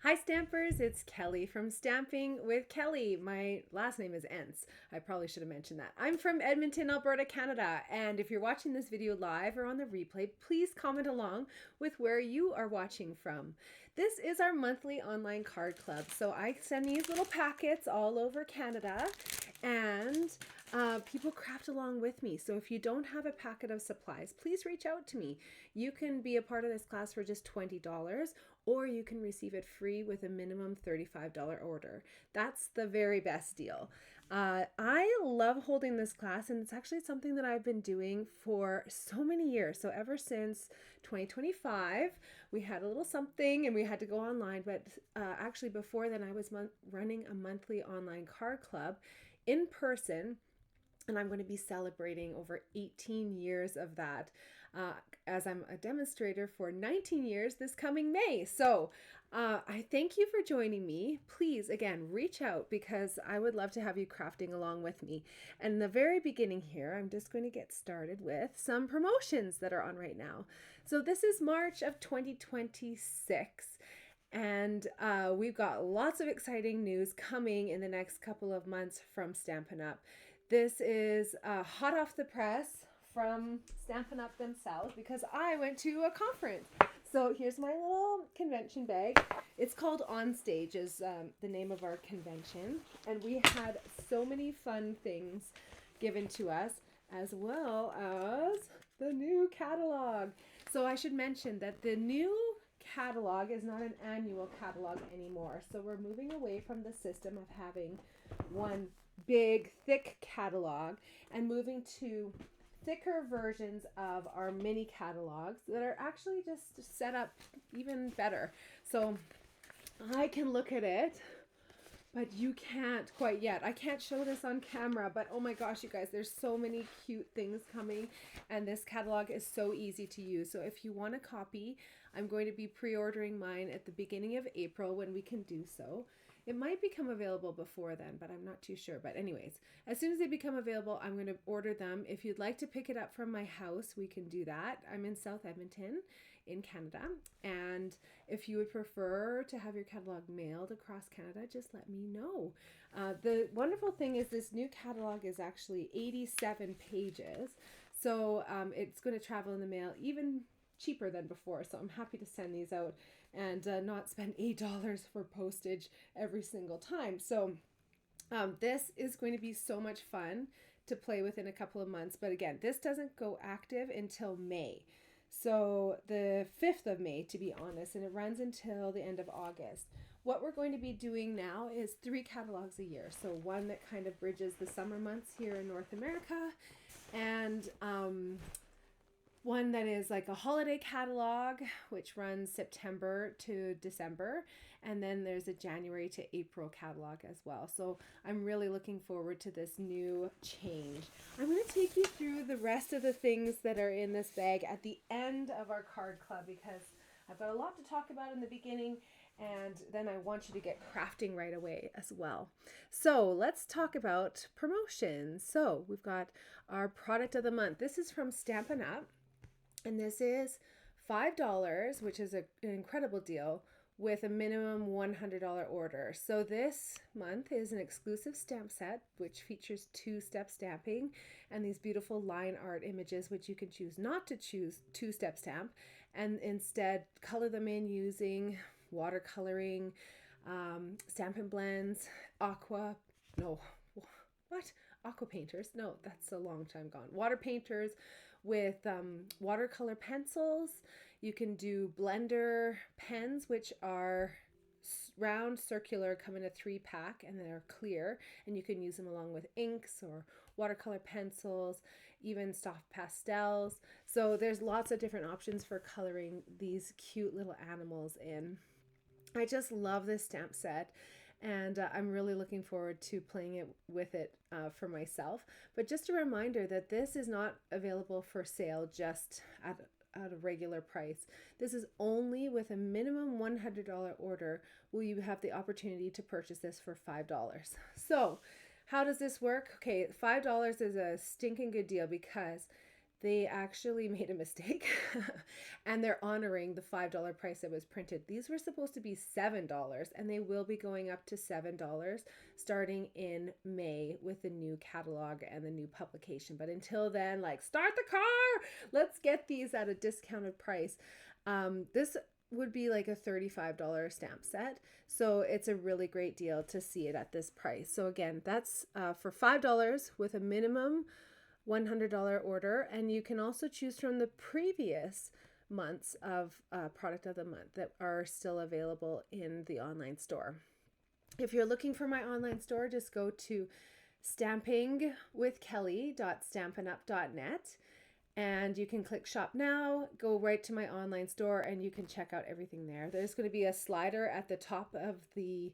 Hi Stampers, it's Kelly from Stamping with Kelly. My last name is Ence. I probably should have mentioned that. I'm from Edmonton, Alberta, Canada. And if you're watching this video live or on the replay, please comment along with where you are watching from. This is our monthly online card club. So I send these little packets all over Canada and people craft along with me. So if you don't have a packet of supplies, please reach out to me. You can be a part of this class for just $20, or you can receive it free with a minimum $35 order. That's the very best deal. I love holding this class, and it's actually something that I've been doing for so many years. So ever since 2025, we had a little something and we had to go online, but actually before then I was running a monthly online card club in person, and I'm going to be celebrating over 18 years of that as I'm a demonstrator for 19 years this coming May. So I thank you for joining me. Please, again, reach out because I would love to have you crafting along with me. And in the very beginning here, I'm just going to get started with some promotions that are on right now. So this is March of 2026. And we've got lots of exciting news coming in the next couple of months from Stampin' Up. This is hot off the press from Stampin' Up themselves because I went to a conference. So here's my little convention bag. It's called On Stage is the name of our convention. And we had so many fun things given to us, as well as the new catalog. So I should mention that the new catalog is not an annual catalog anymore. So we're moving away from the system of having one big, thick catalog and moving to thicker versions of our mini catalogs that are actually just set up even better. So I can look at it, but you can't quite yet. I can't show this on camera, but oh my gosh, you guys, there's so many cute things coming, and this catalog is so easy to use. So if you want a copy, I'm going to be pre-ordering mine at the beginning of April when we can do so. It might become available before then, but I'm not too sure. But anyways, as soon as they become available, I'm going to order them. If you'd like to pick it up from my house, we can do that. I'm in South Edmonton in Canada. And if you would prefer to have your catalog mailed across Canada, just let me know. The wonderful thing is this new catalog is actually 87 pages. So it's going to travel in the mail even cheaper than before. So I'm happy to send these out and not spend $8 for postage every single time. So this is going to be so much fun to play with in a couple of months. But again, this doesn't go active until May. So the 5th of May, to be honest, and it runs until the end of August. What we're going to be doing now is 3 catalogs a year. So one that kind of bridges the summer months here in North America, and one that is like a holiday catalog, which runs September to December. And then there's a January to April catalog as well. So I'm really looking forward to this new change. I'm going to take you through the rest of the things that are in this bag at the end of our card club because I've got a lot to talk about in the beginning, and then I want you to get crafting right away as well. So let's talk about promotions. So we've got our product of the month. This is from Stampin' Up. And this is $5, which is an incredible deal, with a minimum $100 order. So this month is an exclusive stamp set, which features 2-step stamping and these beautiful line art images, which you can choose not to choose 2-step stamp and instead color them in using watercoloring, Stampin' Blends, aqua painters. No, that's a long time gone. Water painters with watercolor pencils. You can do blender pens, which are round, circular, come in a 3-pack, and they're clear, and you can use them along with inks or watercolor pencils, even soft pastels. So there's lots of different options for coloring these cute little animals in. I just love this stamp set. And I'm really looking forward to playing it with it for myself. But just a reminder that this is not available for sale just at a regular price. This is only with a minimum $100 order will you have the opportunity to purchase this for $5. So how does this work? Okay, $5 is a stinking good deal because they actually made a mistake and they're honoring the $5 price that was printed. These were supposed to be $7 and they will be going up to $7 starting in May with the new catalog and the new publication. But until then, like, start the car, let's get these at a discounted price. This would be like a $35 stamp set. So it's a really great deal to see it at this price. So again, that's for $5 with a minimum $100 order, and you can also choose from the previous months of product of the month that are still available in the online store. If you're looking for my online store, just go to stampingwithkelly.stampinup.net and you can click shop now, go right to my online store, and you can check out everything there. There's going to be a slider at the top of the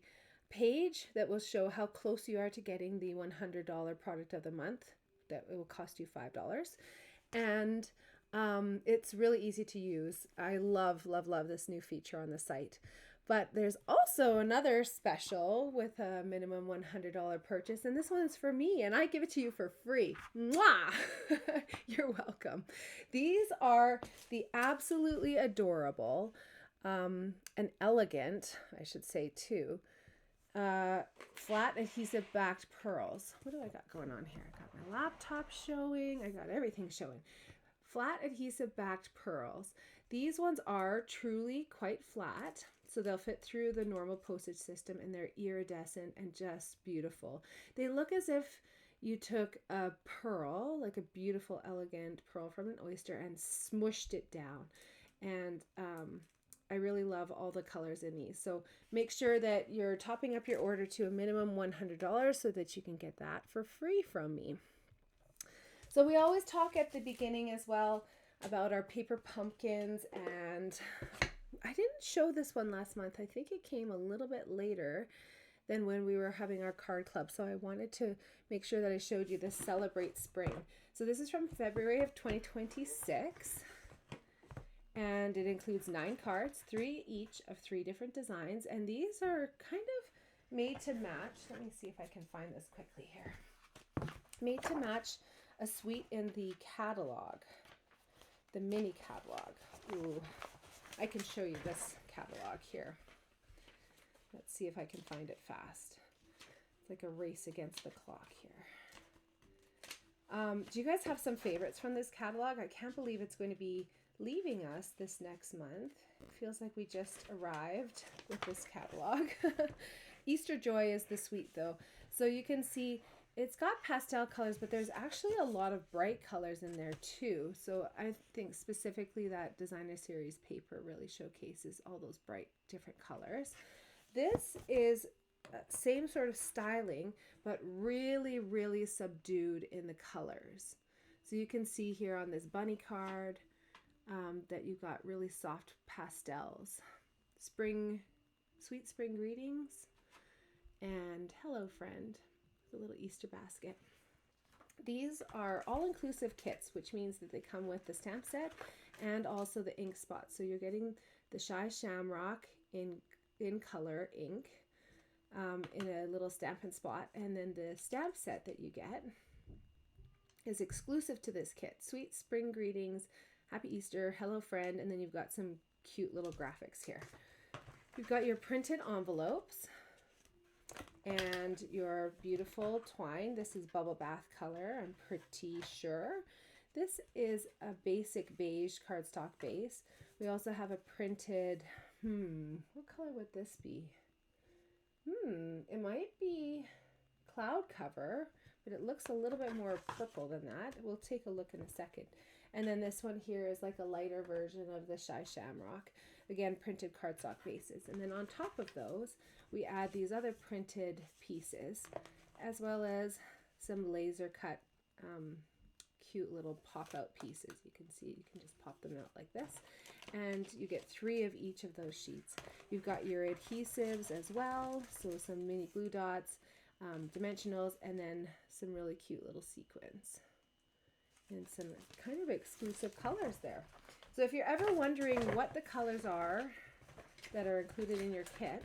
page that will show how close you are to getting the $100 product of the month. That it will cost you $5, and it's really easy to use. I love this new feature on the site. But there's also another special with a minimum $100 purchase, and this one's for me, and I give it to you for free. Mwah! You're welcome. These are the absolutely adorable and elegant, I should say too, flat adhesive backed pearls. What do I got going on here? I got my laptop showing. I got everything showing. Flat adhesive backed pearls. These ones are truly quite flat, so they'll fit through the normal postage system, and they're iridescent and just beautiful. They look as if you took a pearl, like a beautiful, elegant pearl from an oyster, and smushed it down. And I really love all the colors in these. So make sure that you're topping up your order to a minimum $100 so that you can get that for free from me. So we always talk at the beginning as well about our paper pumpkins, and I didn't show this one last month. I think it came a little bit later than when we were having our card club. So I wanted to make sure that I showed you this Celebrate Spring. So this is from February of 2026. And it includes 9 cards, 3 each of 3 different designs. And these are kind of made to match. Let me see if I can find this quickly here. Made to match a suite in the catalog, the mini catalog. Ooh, I can show you this catalog here. Let's see if I can find it fast. It's like a race against the clock here. Do you guys have some favorites from this catalog? I can't believe it's going to be leaving us this next month. It feels like we just arrived with this catalog. Easter Joy is the suite though. So you can see it's got pastel colors, but there's actually a lot of bright colors in there too. So I think specifically that designer series paper really showcases all those bright different colors. This is same sort of styling, but really, really subdued in the colors. So you can see here on this bunny card that you've got really soft pastels. Sweet spring greetings, and hello friend, the little Easter basket. These are all-inclusive kits, which means that they come with the stamp set and also the ink spot. So you're getting the 𝘎𝙬𝙬 in color ink in a little Stampin' Spot, and then the stamp set that you get is exclusive to this kit. Sweet spring greetings, happy Easter, hello friend, and then you've got some cute little graphics here. You've got your printed envelopes and your beautiful twine. This is bubble bath color, I'm pretty sure. This is a basic beige cardstock base. We also have a printed, what color would this be? It might be cloud cover, but it looks a little bit more purple than that. We'll take a look in a second. And then this one here is like a lighter version of the 𝘎𝙬𝙬. Again, printed cardstock bases. And then on top of those, we add these other printed pieces, as well as some laser cut cute little pop-out pieces. You can see, you can just pop them out like this. And you get 3 of each of those sheets. You've got your adhesives as well, so some mini glue dots, dimensionals, and then some really cute little sequins. And some kind of exclusive colors there. So if you're ever wondering what the colors are that are included in your kit,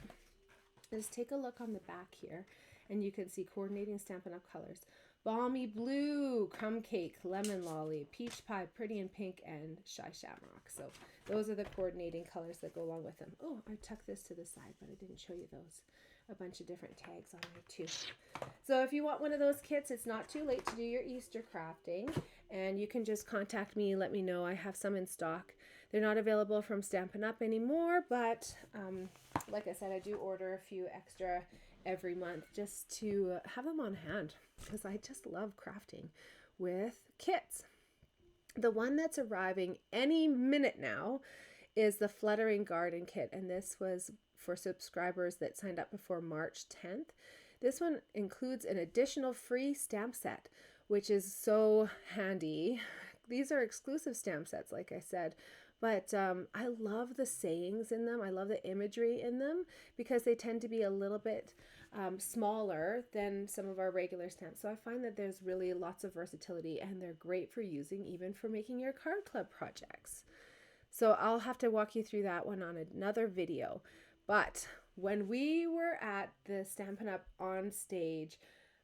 just take a look on the back here and you can see coordinating Stampin' Up! Colors. Balmy Blue, Crumb Cake, Lemon Lolly, Peach Pie, Pretty in Pink, and Shy Shamrock. So those are the coordinating colors that go along with them. Oh, I tucked this to the side, but I didn't show you those. A bunch of different tags on there too. So if you want one of those kits, it's not too late to do your Easter crafting, and you can just contact me, let me know. I have some in stock. They're not available from Stampin' Up anymore, but like I said, I do order a few extra every month just to have them on hand, because I just love crafting with kits. The one that's arriving any minute now is the Fluttering Garden kit, and this was for subscribers that signed up before March 10th. This one includes an additional free stamp set, which is so handy. These are exclusive stamp sets, like I said, but I love the sayings in them. I love the imagery in them because they tend to be a little bit smaller than some of our regular stamps. So I find that there's really lots of versatility, and they're great for using even for making your card club projects. So I'll have to walk you through that one on another video. But when we were at the Stampin' Up! On stage,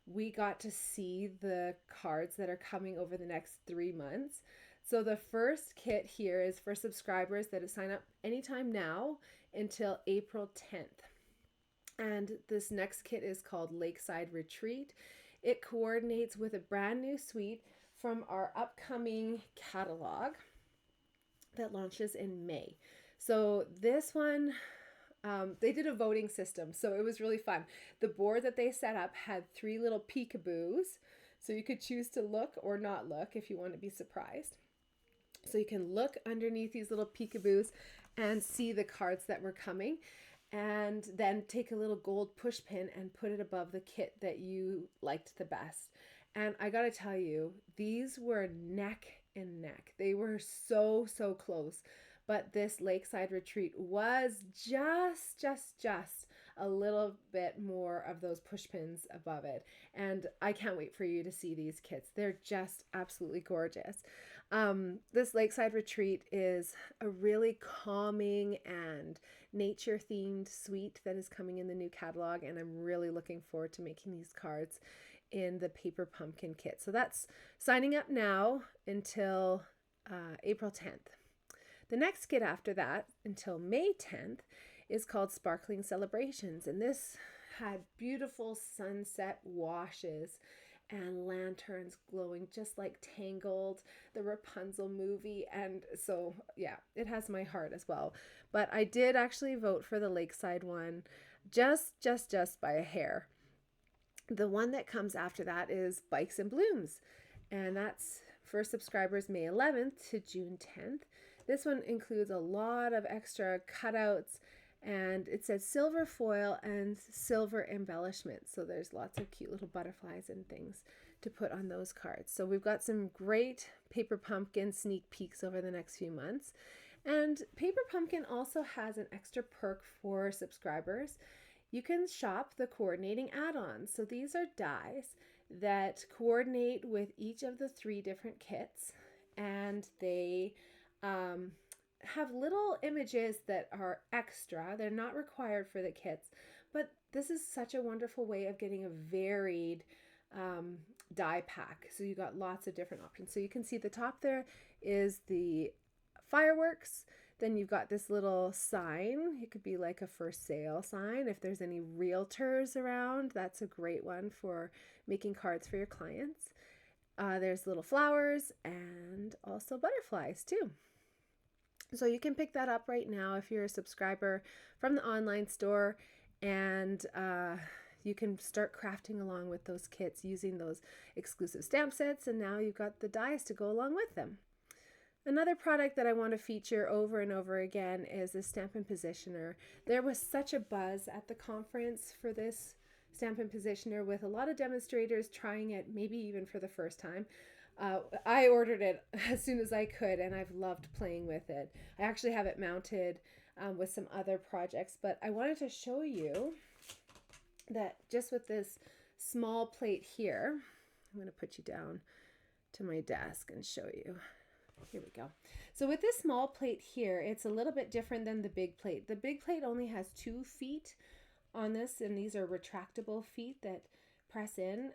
we got to see the cards that are coming over the next 3 months. So the first kit here is for subscribers that have signed up anytime now until April 10th. And this next kit is called Lakeside Retreat. It coordinates with a brand new suite from our upcoming catalog that launches in May. So this one, they did a voting system, so it was really fun. The board that they set up had 3 little peekaboos, so you could choose to look or not look if you want to be surprised. So you can look underneath these little peekaboos and see the cards that were coming, and then take a little gold push pin and put it above the kit that you liked the best. And I gotta tell you, these were neck and neck. They were so close. But this Lakeside Retreat was just a little bit more of those push pins above it. And I can't wait for you to see these kits. They're just absolutely gorgeous. This Lakeside Retreat is a really calming and nature-themed suite that is coming in the new catalog, and I'm really looking forward to making these cards in the Paper Pumpkin kit. So that's signing up now until April 10th. The next kit after that, until May 10th, is called Sparkling Celebrations, and this had beautiful sunset washes and lanterns glowing just like Tangled, the Rapunzel movie, and so yeah, it has my heart as well. But I did actually vote for the Lakeside one just by a hair. The one that comes after that is Bikes and Blooms, and that's for subscribers May 11th to June 10th. This one includes a lot of extra cutouts, and it says silver foil and silver embellishment. So there's lots of cute little butterflies and things to put on those cards. So we've got some great Paper Pumpkin sneak peeks over the next few months. And Paper Pumpkin also has an extra perk for subscribers. You can shop the coordinating add-ons. So these are dies that coordinate with each of the 3 different kits, and they have little images that are extra. They're not required for the kits, but this is such a wonderful way of getting a varied die pack. So you got lots of different options. So you can see the top there is the fireworks. Then you've got this little sign. It could be like a for sale sign. If there's any realtors around, that's a great one for making cards for your clients. There's little flowers and also butterflies too. So you can pick that up right now if you're a subscriber from the online store, and you can start crafting along with those kits using those exclusive stamp sets, and now you've got the dies to go along with them. Another product that I want to feature over and over again is the Stampin' Positioner. There was such a buzz at the conference for this Stampin' Positioner, with a lot of demonstrators trying it, maybe even for the first time. I ordered it as soon as I could, and I've loved playing with it. I actually have it mounted with some other projects, but I wanted to show you that just with this small plate here, I'm going to put you down to my desk and show you. Here we go. So with this small plate here, it's a little bit different than the big plate. The big plate only has 2 feet on this, and these are retractable feet that press in.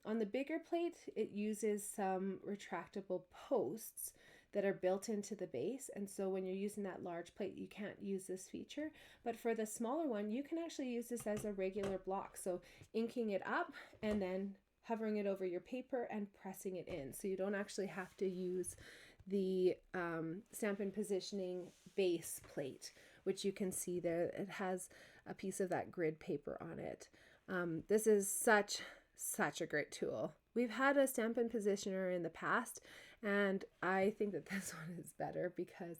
On the bigger plate, it uses some retractable posts that are built into the base, and so when you're using that large plate, you can't use this feature. But for the smaller one, you can actually use this as a regular block, so inking it up and then hovering it over your paper and pressing it in, so you don't actually have to use the Stampin' Positioning base plate, which you can see there. It has a piece of that grid paper on it. This is such a great tool. We've had a Stampin' Positioner in the past, and I think that this one is better because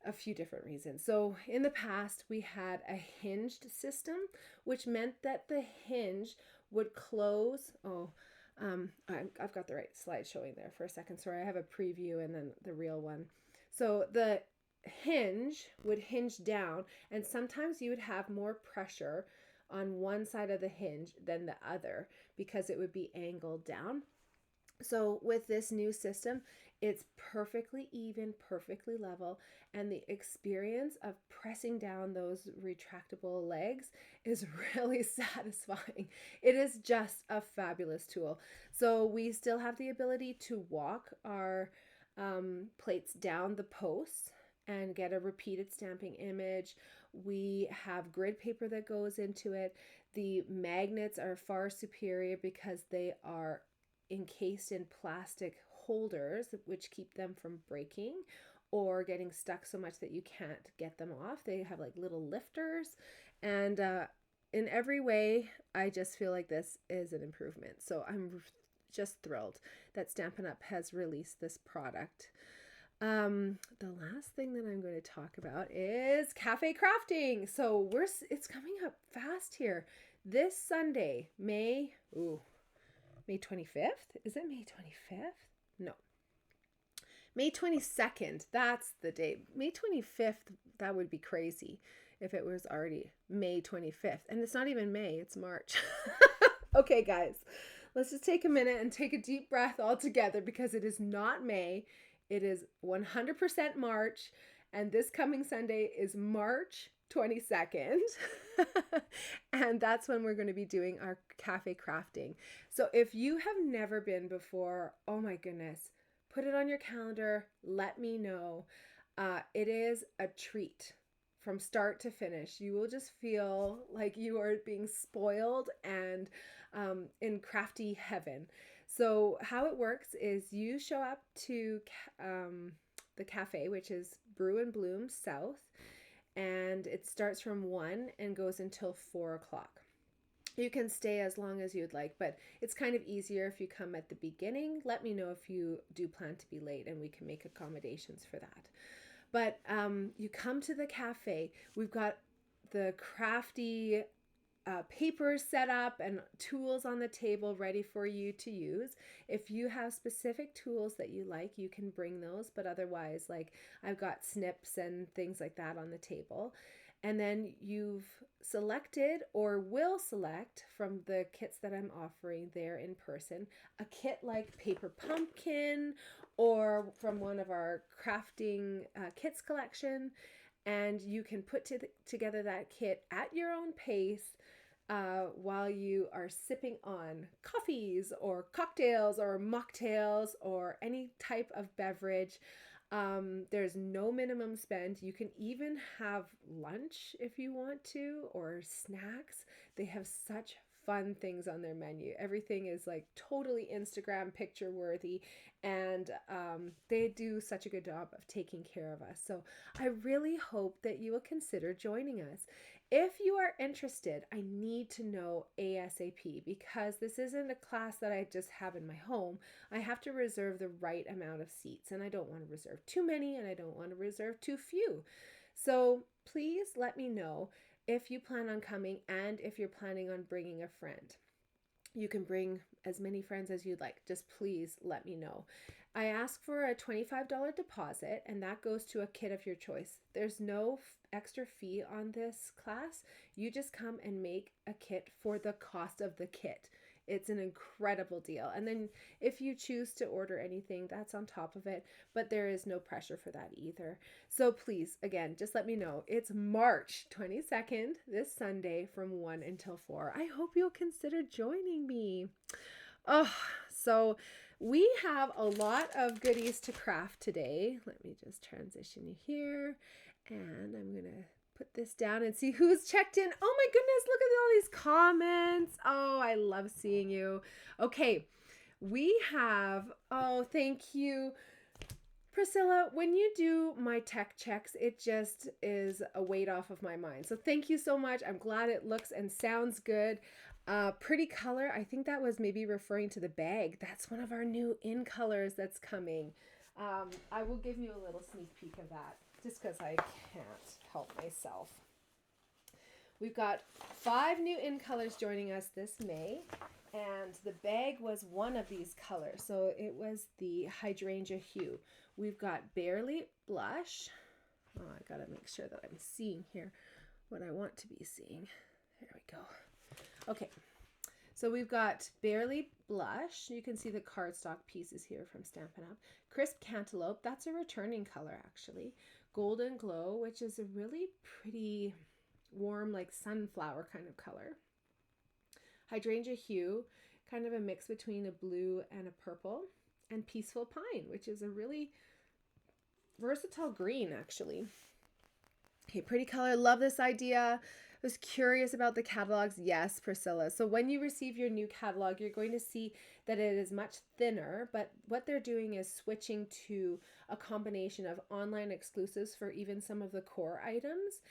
a few different reasons. So in the past, we had a hinged system, which meant that the hinge would close. I've got the right slide showing there for a second. Sorry, I have a preview and then the real one. So the hinge would hinge down, and sometimes you would have more pressure on one side of the hinge than the other because it would be angled down. So with this new system, it's perfectly even, perfectly level, and the experience of pressing down those retractable legs is really satisfying. It is just a fabulous tool. So we still have the ability to walk our plates down the posts and get a repeated stamping image. We have grid paper that goes into it. The magnets are far superior because they are encased in plastic holders, which keep them from breaking or getting stuck so much that you can't get them off. They have like little lifters, and in every way, I just feel like this is an improvement. So I'm just thrilled that Stampin' Up! Has released this product. The last thing that I'm going to talk about is cafe crafting. So it's coming up fast here. This Sunday, May 25th? Is it May 25th? No. May 22nd. That's the date. May 25th, that would be crazy if it was already May 25th. And it's not even May, it's March. Okay, guys, let's just take a minute and take a deep breath all together because it is not May. It is 100% March, and this coming Sunday is March 22nd. And that's when we're going to be doing our cafe crafting. So if you have never been before, oh my goodness, put it on your calendar. Let me know. It is a treat from start to finish. You will just feel like you are being spoiled and in crafty heaven. So how it works is you show up to the cafe, which is Brew and Bloom South, and it starts from 1 and goes until 4 o'clock. You can stay as long as you'd like, but it's kind of easier if you come at the beginning. Let me know if you do plan to be late and we can make accommodations for that. But you come to the cafe, we've got the crafty papers set up and tools on the table ready for you to use. If you have specific tools that you like, you can bring those, but otherwise, like I've got snips and things like that on the table. And then you've selected or will select from the kits that I'm offering there in person, a kit like Paper Pumpkin or from one of our crafting kits collection, and you can put together that kit at your own pace while you are sipping on coffees or cocktails or mocktails or any type of beverage. There's no minimum spend. You can even have lunch if you want to, or snacks. They have such fun things on their menu. Everything is like totally Instagram picture worthy, and they do such a good job of taking care of us. So I really hope that you will consider joining us. If you are interested, I need to know ASAP because this isn't a class that I just have in my home. I have to reserve the right amount of seats, and I don't want to reserve too many and I don't want to reserve too few. So please let me know if you plan on coming and if you're planning on bringing a friend. You can bring as many friends as you'd like. Just please let me know. I ask for a $25 deposit, and that goes to a kit of your choice. There's no extra fee on this class. You just come and make a kit for the cost of the kit. It's an incredible deal. And then if you choose to order anything, that's on top of it, but there is no pressure for that either. So please, again, just let me know. It's March 22nd, this Sunday from 1 until 4. I hope you'll consider joining me. Oh, so we have a lot of goodies to craft today. Let me just transition you here, and I'm going to put this down and see who's checked in. Oh my goodness, look at all these comments. Oh, I love seeing you. Okay, we have, oh, thank you, Priscilla. When you do my tech checks, it just is a weight off of my mind. So thank you so much. I'm glad it looks and sounds good. Pretty color. I think that was maybe referring to the bag. That's one of our new in colors that's coming. I will give you a little sneak peek of that just because I can't help myself. We've got 5 new in colors joining us this May, and the bag was one of these colors. So it was the hydrangea hue. We've got Barely Blush. Oh, I gotta make sure that I'm seeing here what I want to be seeing. There we go. Okay, so we've got Barely Blush. You can see the cardstock pieces here from Stampin' Up. Crisp Cantaloupe, that's a returning color actually. Golden Glow, which is a really pretty warm, like sunflower kind of color. Hydrangea Hue, kind of a mix between a blue and a purple. And Peaceful Pine, which is a really versatile green actually. Okay, pretty color. Love this idea. I was curious about the catalogs. Yes, Priscilla. So when you receive your new catalog, you're going to see that it is much thinner, but what they're doing is switching to a combination of online exclusives for even some of the core items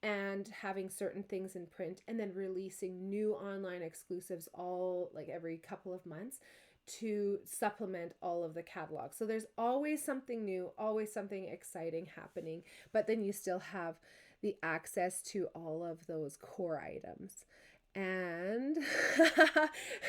and having certain things in print, and then releasing new online exclusives all like every couple of months to supplement all of the catalog. So there's always something new, always something exciting happening, but then you still have the access to all of those core items. And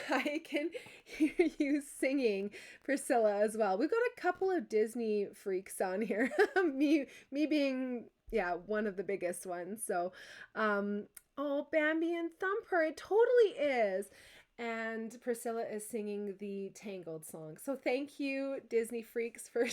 I can hear you singing, Priscilla, as well. We've got a couple of Disney freaks on here. me being, yeah, one of the biggest ones. So, oh, Bambi and Thumper, it totally is. And Priscilla is singing the Tangled song. So thank you, Disney freaks, for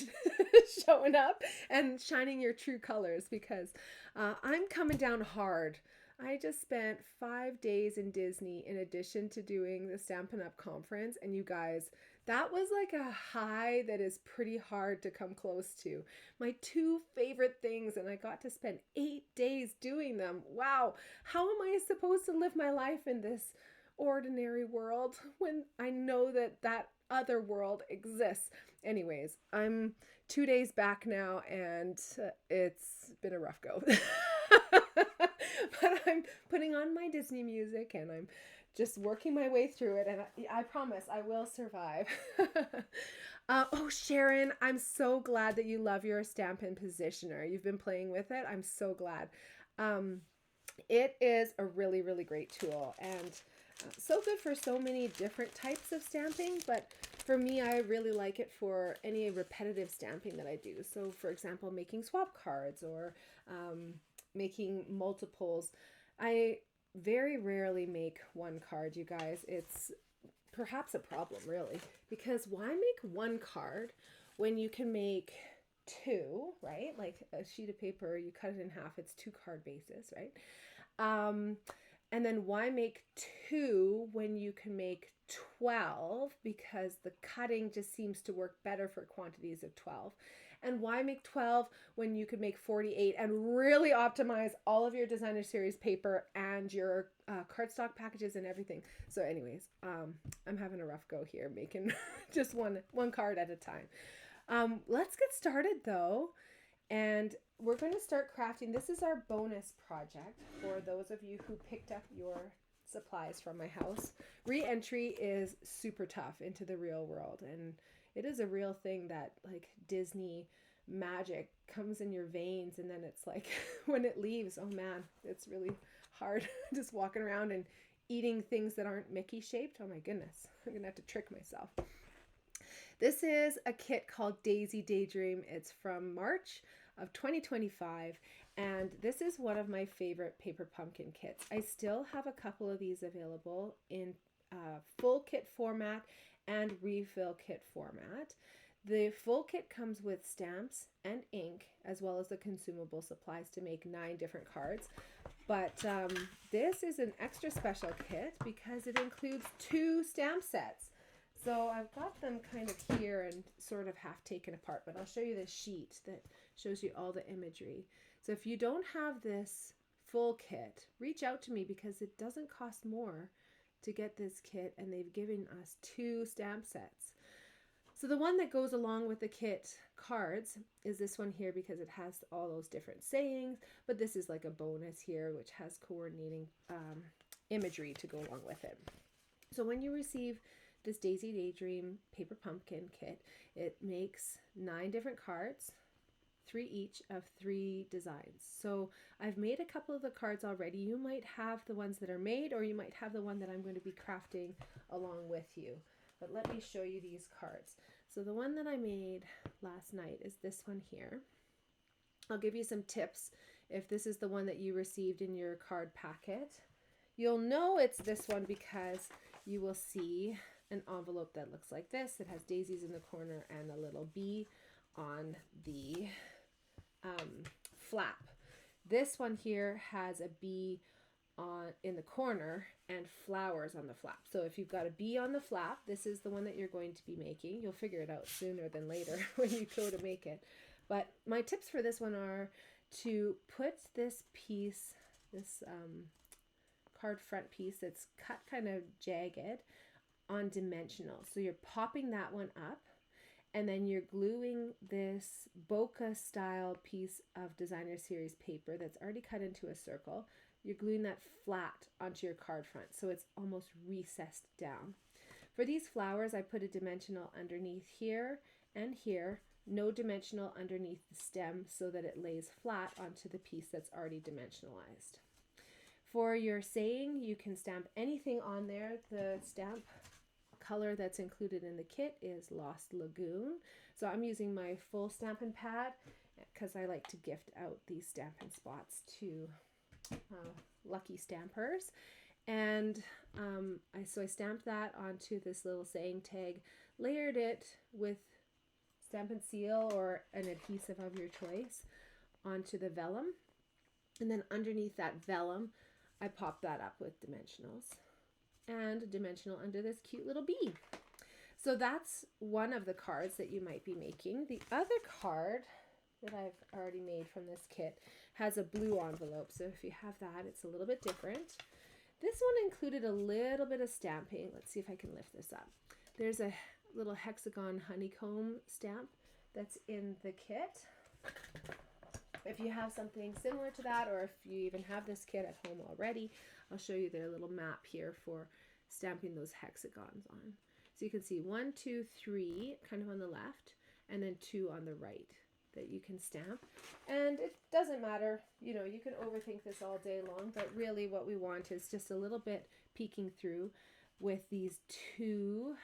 showing up and shining your true colors, because I'm coming down hard. I just spent 5 days in Disney in addition to doing the Stampin' Up! Conference. And you guys, that was like a high that is pretty hard to come close to. My 2 favorite things, and I got to spend 8 days doing them. Wow. How am I supposed to live my life in this ordinary world when I know that that other world exists? Anyways, I'm 2 days back now, and it's been a rough go. But I'm putting on my Disney music and I'm just working my way through it, and I promise I will survive. Oh, Sharon, I'm so glad that you love your Stampin' Positioner. You've been playing with it. I'm so glad. It is a really, really great tool, and so good for so many different types of stamping, but for me, I really like it for any repetitive stamping that I do. So for example, making swap cards or making multiples. I very rarely make one card, you guys. It's perhaps a problem, really, because why make one card when you can make 2, right? Like a sheet of paper, you cut it in half, it's 2 card bases, right? And then why make 2 when you can make 12, because the cutting just seems to work better for quantities of 12. And why make 12 when you could make 48 and really optimize all of your designer series paper and your cardstock packages and everything. So anyways, I'm having a rough go here making just one card at a time. Let's get started though. And we're going to start crafting. This is our bonus project for those of you who picked up your supplies from my house. Re-entry is super tough into the real world, and it is a real thing that like Disney magic comes in your veins, and then it's like when it leaves, oh man, it's really hard just walking around and eating things that aren't Mickey shaped. Oh my goodness, I'm gonna have to trick myself. This is a kit called Daisy Daydream. It's from March of 2025, and this is one of my favorite paper pumpkin kits. I still have a couple of these available in full kit format and refill kit format. The full kit comes with stamps and ink, as well as the consumable supplies to make 9 different cards. But this is an extra special kit because it includes 2 stamp sets. So I've got them kind of here and sort of half taken apart, but I'll show you this sheet that shows you all the imagery. So if you don't have this full kit, reach out to me because it doesn't cost more to get this kit, and they've given us 2 stamp sets. So the one that goes along with the kit cards is this one here because it has all those different sayings, but this is like a bonus here which has coordinating imagery to go along with it. So when you receive this Daisy Daydream Paper Pumpkin kit, it makes 9 different cards, 3 each of 3 designs. So I've made a couple of the cards already. You might have the ones that are made, or you might have the one that I'm going to be crafting along with you. But let me show you these cards. So the one that I made last night is this one here. I'll give you some tips if this is the one that you received in your card packet. You'll know it's this one because you will see an envelope that looks like this. It has daisies in the corner and a little bee on the flap. This one here has a bee in the corner and flowers on the flap. So if you've got a bee on the flap, this is the one that you're going to be making. You'll figure it out sooner than later when you go to make it. But my tips for this one are to put this piece, this card front piece that's cut kind of jagged, on dimensional. So you're popping that one up, and then you're gluing this bokeh style piece of designer series paper that's already cut into a circle. You're gluing that flat onto your card front, so it's almost recessed down. For these flowers, I put a dimensional underneath here and here, no dimensional underneath the stem so that it lays flat onto the piece that's already dimensionalized. For your saying, you can stamp anything on there. The stamp color that's included in the kit is Lost Lagoon. So I'm using my full Stampin' Pad because I like to gift out these Stampin' Spots to lucky stampers. And so I stamped that onto this little saying tag, layered it with Stampin' Seal or an adhesive of your choice onto the vellum. And then underneath that vellum, I popped that up with dimensionals and a dimensional under this cute little bee. So that's one of the cards that you might be making. The other card that I've already made from this kit has a blue envelope. So if you have that, it's a little bit different. This one included a little bit of stamping. Let's see if I can lift this up. There's a little hexagon honeycomb stamp that's in the kit. If you have something similar to that, or if you even have this kit at home already, I'll show you their little map here for stamping those hexagons on. So you can see 1, 2, 3 kind of on the left, and then 2 on the right that you can stamp. And it doesn't matter, you know, you can overthink this all day long, but really what we want is just a little bit peeking through with these 2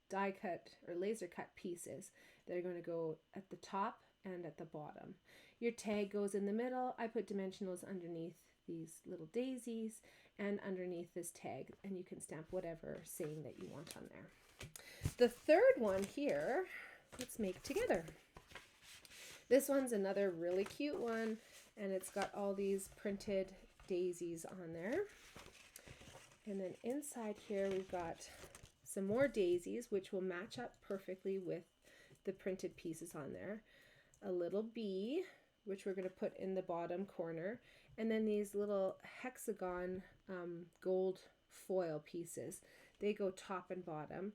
die cut or laser cut pieces that are going to go at the top and at the bottom. Your tag goes in the middle. I put dimensionals underneath these little daisies and underneath this tag, and you can stamp whatever saying that you want on there. The third one here, let's make together. This one's another really cute one, and it's got all these printed daisies on there. And then inside here we've got some more daisies, which will match up perfectly with the printed pieces on there. A little bee, which we're going to put in the bottom corner, and then these little hexagon gold foil pieces. They go top and bottom.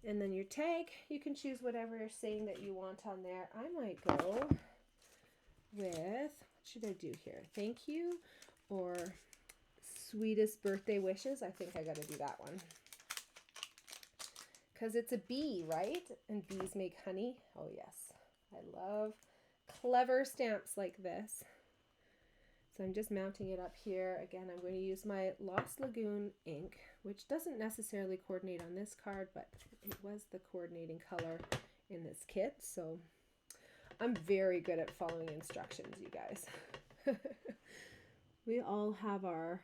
And then your tag, you can choose whatever saying that you want on there. I might go with, what should I do here? Thank you, or sweetest birthday wishes. I think I got to do that one. Because it's a bee, right? And bees make honey. Oh yes, I love clever stamps like this. So I'm just mounting it up here. Again, I'm going to use my Lost Lagoon ink, which doesn't necessarily coordinate on this card, but it was the coordinating color in this kit. So I'm very good at following instructions, you guys. We all have our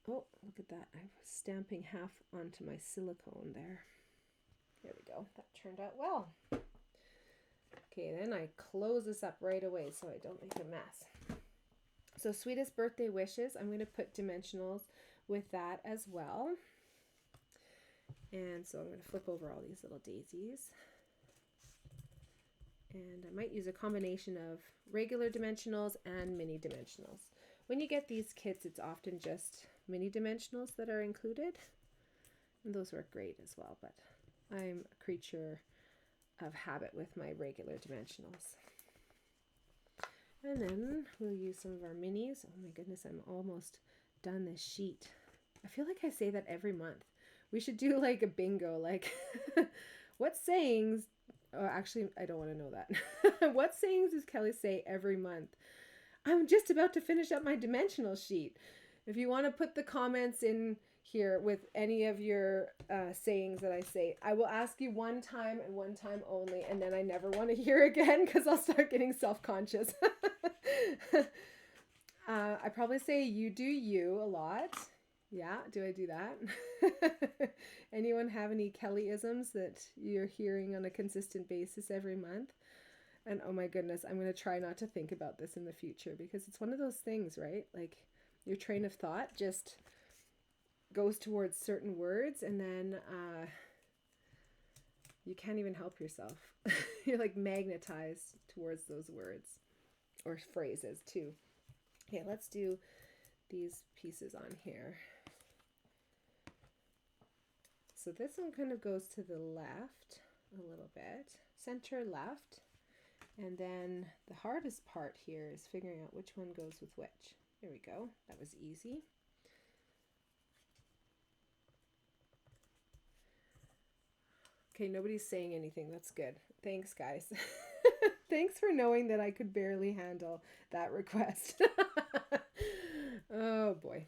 Oh, look at that. I was stamping half onto my silicone there. There we go. That turned out well. Okay, then I close this up right away so I don't make a mess. So sweetest birthday wishes, I'm going to put dimensionals with that as well. And so I'm going to flip over all these little daisies. And I might use a combination of regular dimensionals and mini dimensionals. When you get these kits, it's often just mini dimensionals that are included. And those work great as well, but I'm a creature of habit with my regular dimensionals. And then we'll use some of our minis. Oh my goodness, I'm almost done this sheet. I feel like I say that every month. We should do like a bingo, like what sayings, oh actually I don't want to know that. What sayings does Kelly say every month? I'm just about to finish up my dimensional sheet. If you want to put the comments in here with any of your sayings that I say, I will ask you one time and one time only, and then I never want to hear again because I'll start getting self-conscious. I probably say you do you a lot. Yeah, do I do that? Anyone have any Kelly-isms that you're hearing on a consistent basis every month? And oh my goodness, I'm going to try not to think about this in the future because it's one of those things, right? Like your train of thought just goes towards certain words and then you can't even help yourself. You're like magnetized towards those words or phrases too. Okay, let's do these pieces on here. So this one kind of goes to the left a little bit, center left. And then the hardest part here is figuring out which one goes with which. There we go. That was easy. Okay, nobody's saying anything. That's good. Thanks, guys. Thanks for knowing that I could barely handle that request. Oh, boy.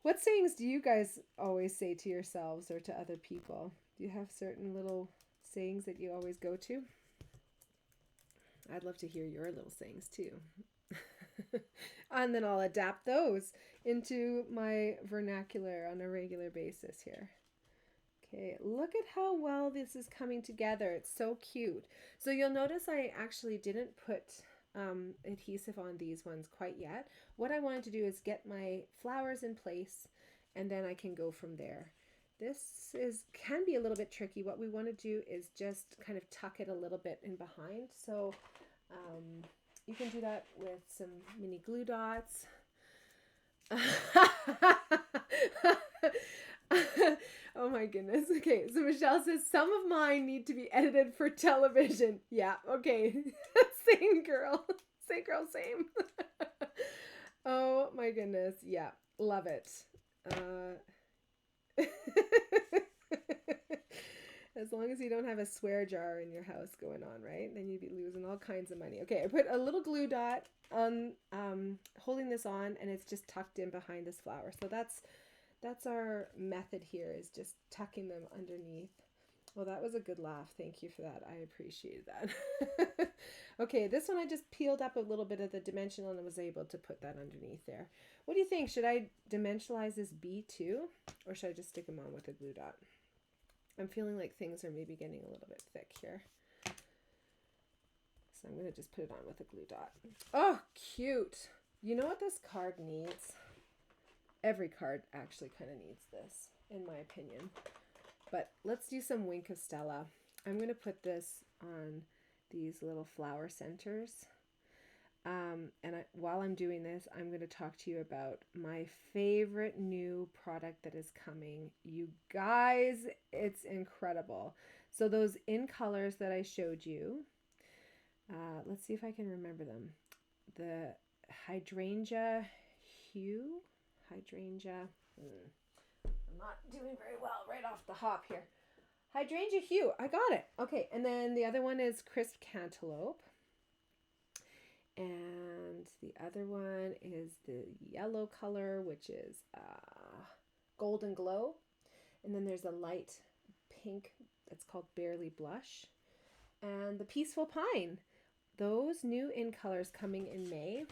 What sayings do you guys always say to yourselves or to other people? Do you have certain little sayings that you always go to? I'd love to hear your little sayings too. And then I'll adapt those into my vernacular on a regular basis here. Okay, look at how well this is coming together. It's so cute. So you'll notice I actually didn't put adhesive on these ones quite yet. What I wanted to do is get my flowers in place and then I can go from there. This can be a little bit tricky. What we want to do is just kind of tuck it a little bit in behind. So you can do that with some mini glue dots. Oh my goodness. Okay, so Michelle says some of mine need to be edited for television. Yeah, okay. Same girl. Same girl, same. Oh my goodness. Yeah, love it. As long as you don't have a swear jar in your house going on, right? Then you'd be losing all kinds of money. Okay, I put a little glue dot on holding this on, and it's just tucked in behind this flower. So that's our method here, is just tucking them underneath. Well, that was a good laugh. Thank you for that. I appreciate that. Okay, this one I just peeled up a little bit of the dimensional and was able to put that underneath there. What do you think? Should I dimensionalize this bee too? Or should I just stick them on with a glue dot? I'm feeling like things are maybe getting a little bit thick here. So I'm going to just put it on with a glue dot. Oh, cute. You know what this card needs? Every card actually kind of needs this, in my opinion. But let's do some Wink of Stella. I'm going to put this on these little flower centers. While I'm doing this, I'm going to talk to you about my favorite new product that is coming. You guys, it's incredible. So those in colors that I showed you, let's see if I can remember them. The 𝙧𝙧𝙀𝙀, I'm not doing very well right off the hop here. 𝙧𝙧𝙀𝙀, I got it. Okay, and then the other one is Crisp Cantaloupe. And the other one is the yellow color, which is Golden Glow. And then there's a light pink that's called Barely Blush. And the Peaceful Pine. Those new in colors coming in May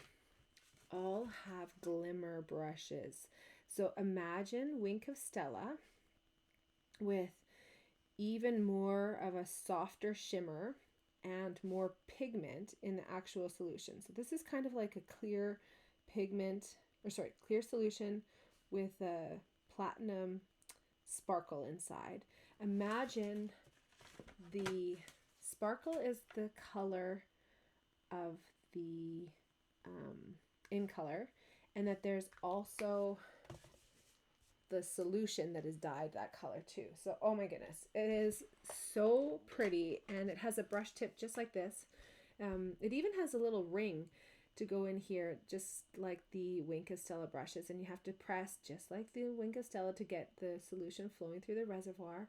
all have glimmer brushes. So imagine Wink of Stella with even more of a softer shimmer and more pigment in the actual solution. So this is kind of like a clear clear solution with a platinum sparkle inside. Imagine the sparkle is the color of the in color, and that there's also the solution that is dyed that color too. So oh my goodness, it is so pretty, and it has a brush tip just like this. It even has a little ring to go in here, just like the Wink of Stella brushes, and you have to press just like the Wink of Stella to get the solution flowing through the reservoir,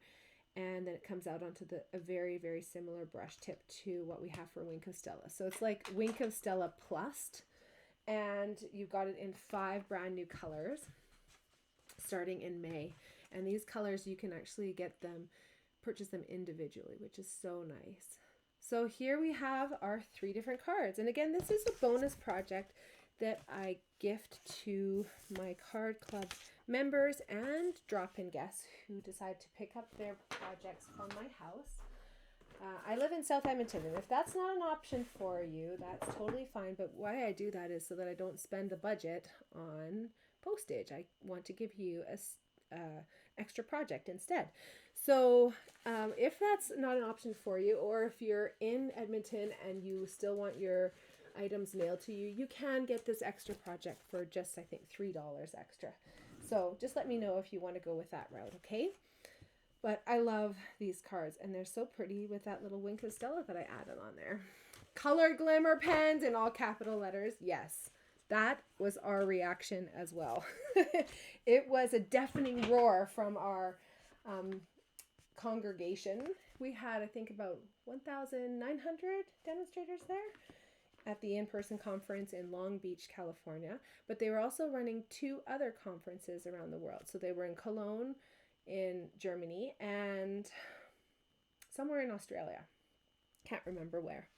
and then it comes out onto a very, very similar brush tip to what we have for Wink of Stella. So it's like Wink of Stella plus, and you've got it in 5 brand new colors starting in May. And these colors, you can actually purchase them individually, which is so nice. So here we have our 3 different cards. And again, this is a bonus project that I gift to my card club members and drop-in guests who decide to pick up their projects from my house. I live in South Edmonton, and if that's not an option for you, that's totally fine. But why I do that is so that I don't spend the budget on postage. I want to give you a extra project instead. So if that's not an option for you, or if you're in Edmonton and you still want your items mailed to you, you can get this extra project for just, I think, $3 extra. So just let me know if you want to go with that route, okay? But I love these cards, and they're so pretty with that little Wink of Stella that I added on there. Color glimmer pens in all capital letters. Yes, that was our reaction as well. It was a deafening roar from our congregation. We had, I think, about 1,900 demonstrators there at the in-person conference in Long Beach, California. But they were also running 2 other conferences around the world. So they were in Cologne, in Germany, and somewhere in Australia. Can't remember where.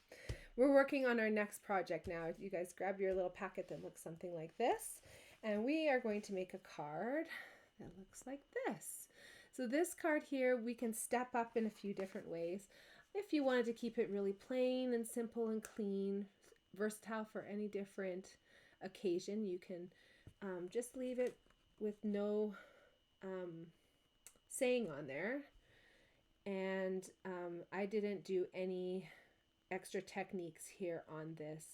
We're working on our next project now. You guys grab your little packet that looks something like this, and we are going to make a card that looks like this. So this card here, we can step up in a few different ways. If you wanted to keep it really plain and simple and clean, versatile for any different occasion, you can just leave it with no saying on there. And I didn't do any extra techniques here on this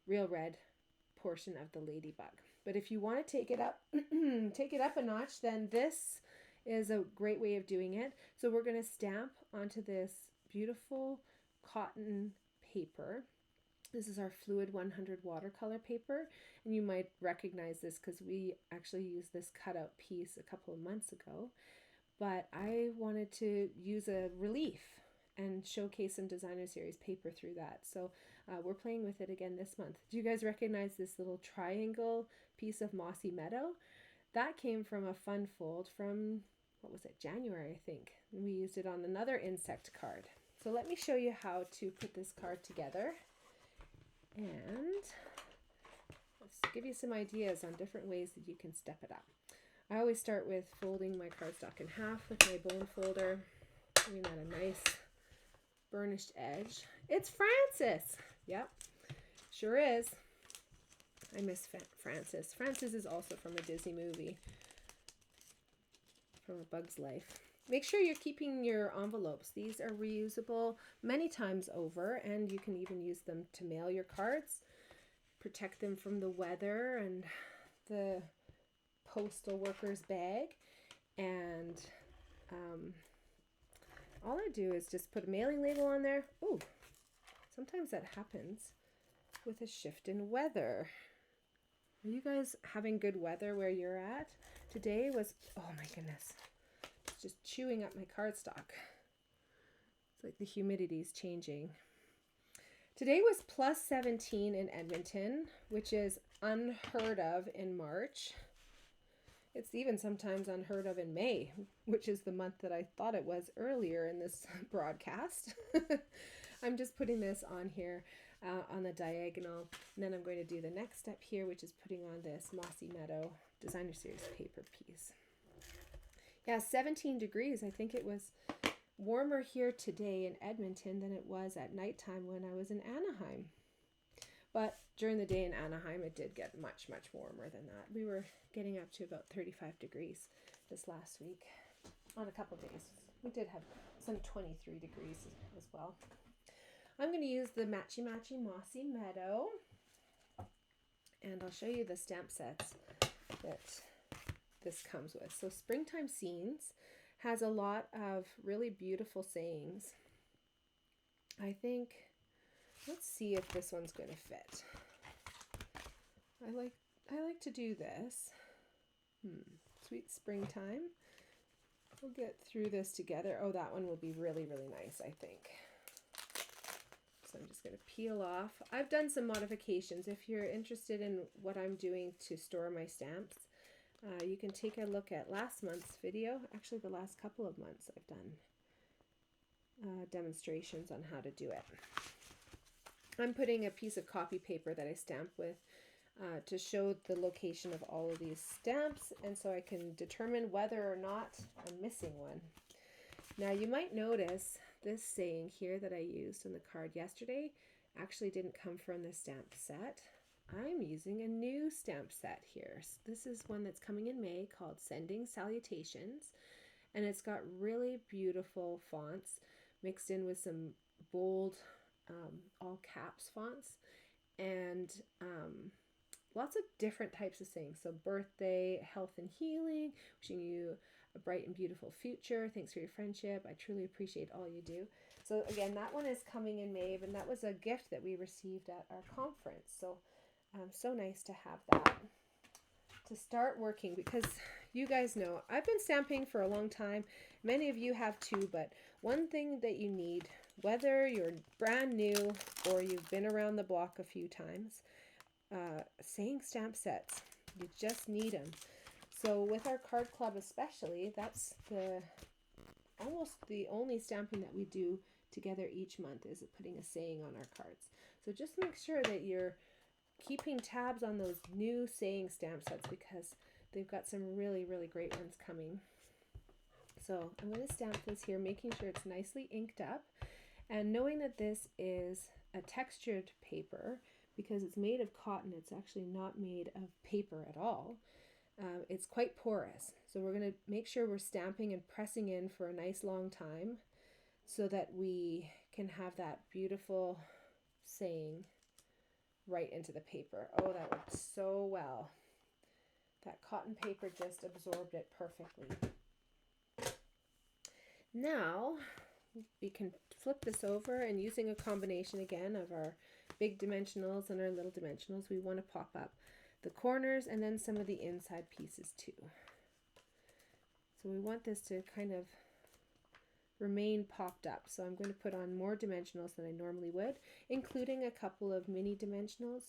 real red portion of the ladybug. But if you want to take it up take it up a notch, then this is a great way of doing it. So we're going to stamp onto this beautiful cotton paper. This is our Fluid 100 watercolor paper, and you might recognize this because we actually used this cutout piece a couple of months ago. But I wanted to use a relief and showcase some designer series paper through that. So we're playing with it again this month. Do you guys recognize this little triangle piece of Mossy Meadow? That came from a fun fold from, what was it, January, I think. We used it on another insect card. So let me show you how to put this card together. And let's give you some ideas on different ways that you can step it up. I always start with folding my cardstock in half with my bone folder, giving that a nice burnished edge. It's Frances! Yep, sure is. I miss Frances. Frances is also from a Disney movie, from A Bug's Life. Make sure you're keeping your envelopes. These are reusable many times over, and you can even use them to mail your cards. Protect them from the weather and the postal worker's bag. And all I do is just put a mailing label on there. Ooh, sometimes that happens with a shift in weather. Are you guys having good weather where you're at? Today was, oh my goodness, it's just chewing up my cardstock. It's like the humidity is changing. Today was plus 17 in Edmonton, which is unheard of in March. It's even sometimes unheard of in May, which is the month that I thought it was earlier in this broadcast. I'm just putting this on here. on the diagonal. And then I'm going to do the next step here, which is putting on this Mossy Meadow Designer Series paper piece. Yeah, 17 degrees. I think it was warmer here today in Edmonton than it was at nighttime when I was in Anaheim. But during the day in Anaheim, it did get much, much warmer than that. We were getting up to about 35 degrees this last week on a couple days. We did have some 23 degrees as well. I'm going to use the Matchy Matchy Mossy Meadow, and I'll show you the stamp sets that this comes with. So Springtime Scenes has a lot of really beautiful sayings. I think, let's see if this one's going to fit. I like to do this. Sweet Springtime. We'll get through this together. Oh, that one will be really, really nice, I think. So I'm just going to peel off. I've done some modifications. If you're interested in what I'm doing to store my stamps, you can take a look at last month's video. Actually, the last couple of months I've done demonstrations on how to do it. I'm putting a piece of copy paper that I stamp with to show the location of all of these stamps, and so I can determine whether or not I'm missing one. Now you might notice this saying here that I used in the card yesterday actually didn't come from the stamp set. I'm using a new stamp set here. So this is one that's coming in May called Sending Salutations, and it's got really beautiful fonts mixed in with some bold all caps fonts, and lots of different types of sayings. So birthday, health and healing, wishing you a bright and beautiful future, thanks for your friendship, I truly appreciate all you do. So again, that one is coming in May, and that was a gift that we received at our conference. So so nice to have that to start working, because you guys know I've been stamping for a long time. Many of you have too, but one thing that you need, whether you're brand new or you've been around the block a few times, saying stamp sets. You just need them. So with our card club especially, that's almost the only stamping that we do together each month, is putting a saying on our cards. So just make sure that you're keeping tabs on those new saying stamp sets, because they've got some really, really great ones coming. So I'm going to stamp this here, making sure it's nicely inked up, and knowing that this is a textured paper, because it's made of cotton. It's actually not made of paper at all. It's quite porous. So we're going to make sure we're stamping and pressing in for a nice long time so that we can have that beautiful saying right into the paper. Oh, that worked so well. That cotton paper just absorbed it perfectly. Now we can flip this over, and using a combination again of our big dimensionals and our little dimensionals, we want to pop up the corners and then some of the inside pieces too. So we want this to kind of remain popped up. So I'm going to put on more dimensionals than I normally would, including a couple of mini dimensionals,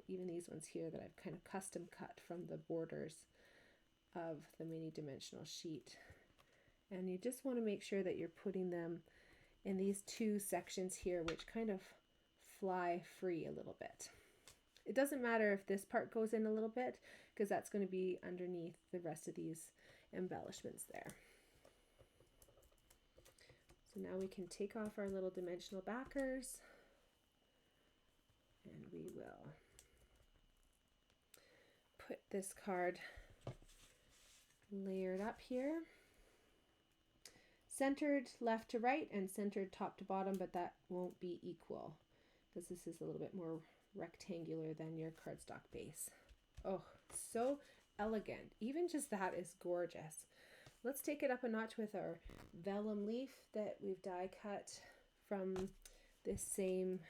even these ones here that I've kind of custom cut from the borders of the mini dimensional sheet. And you just want to make sure that you're putting them in these two sections here, which kind of fly free a little bit. It doesn't matter if this part goes in a little bit, because that's going to be underneath the rest of these embellishments there. So now we can take off our little dimensional backers, and we will put this card layered up here. Centered left to right and centered top to bottom, but that won't be equal because this is a little bit more rectangular than your cardstock base. Oh, so elegant. Even just that is gorgeous. Let's take it up a notch with our vellum leaf that we've die cut from this same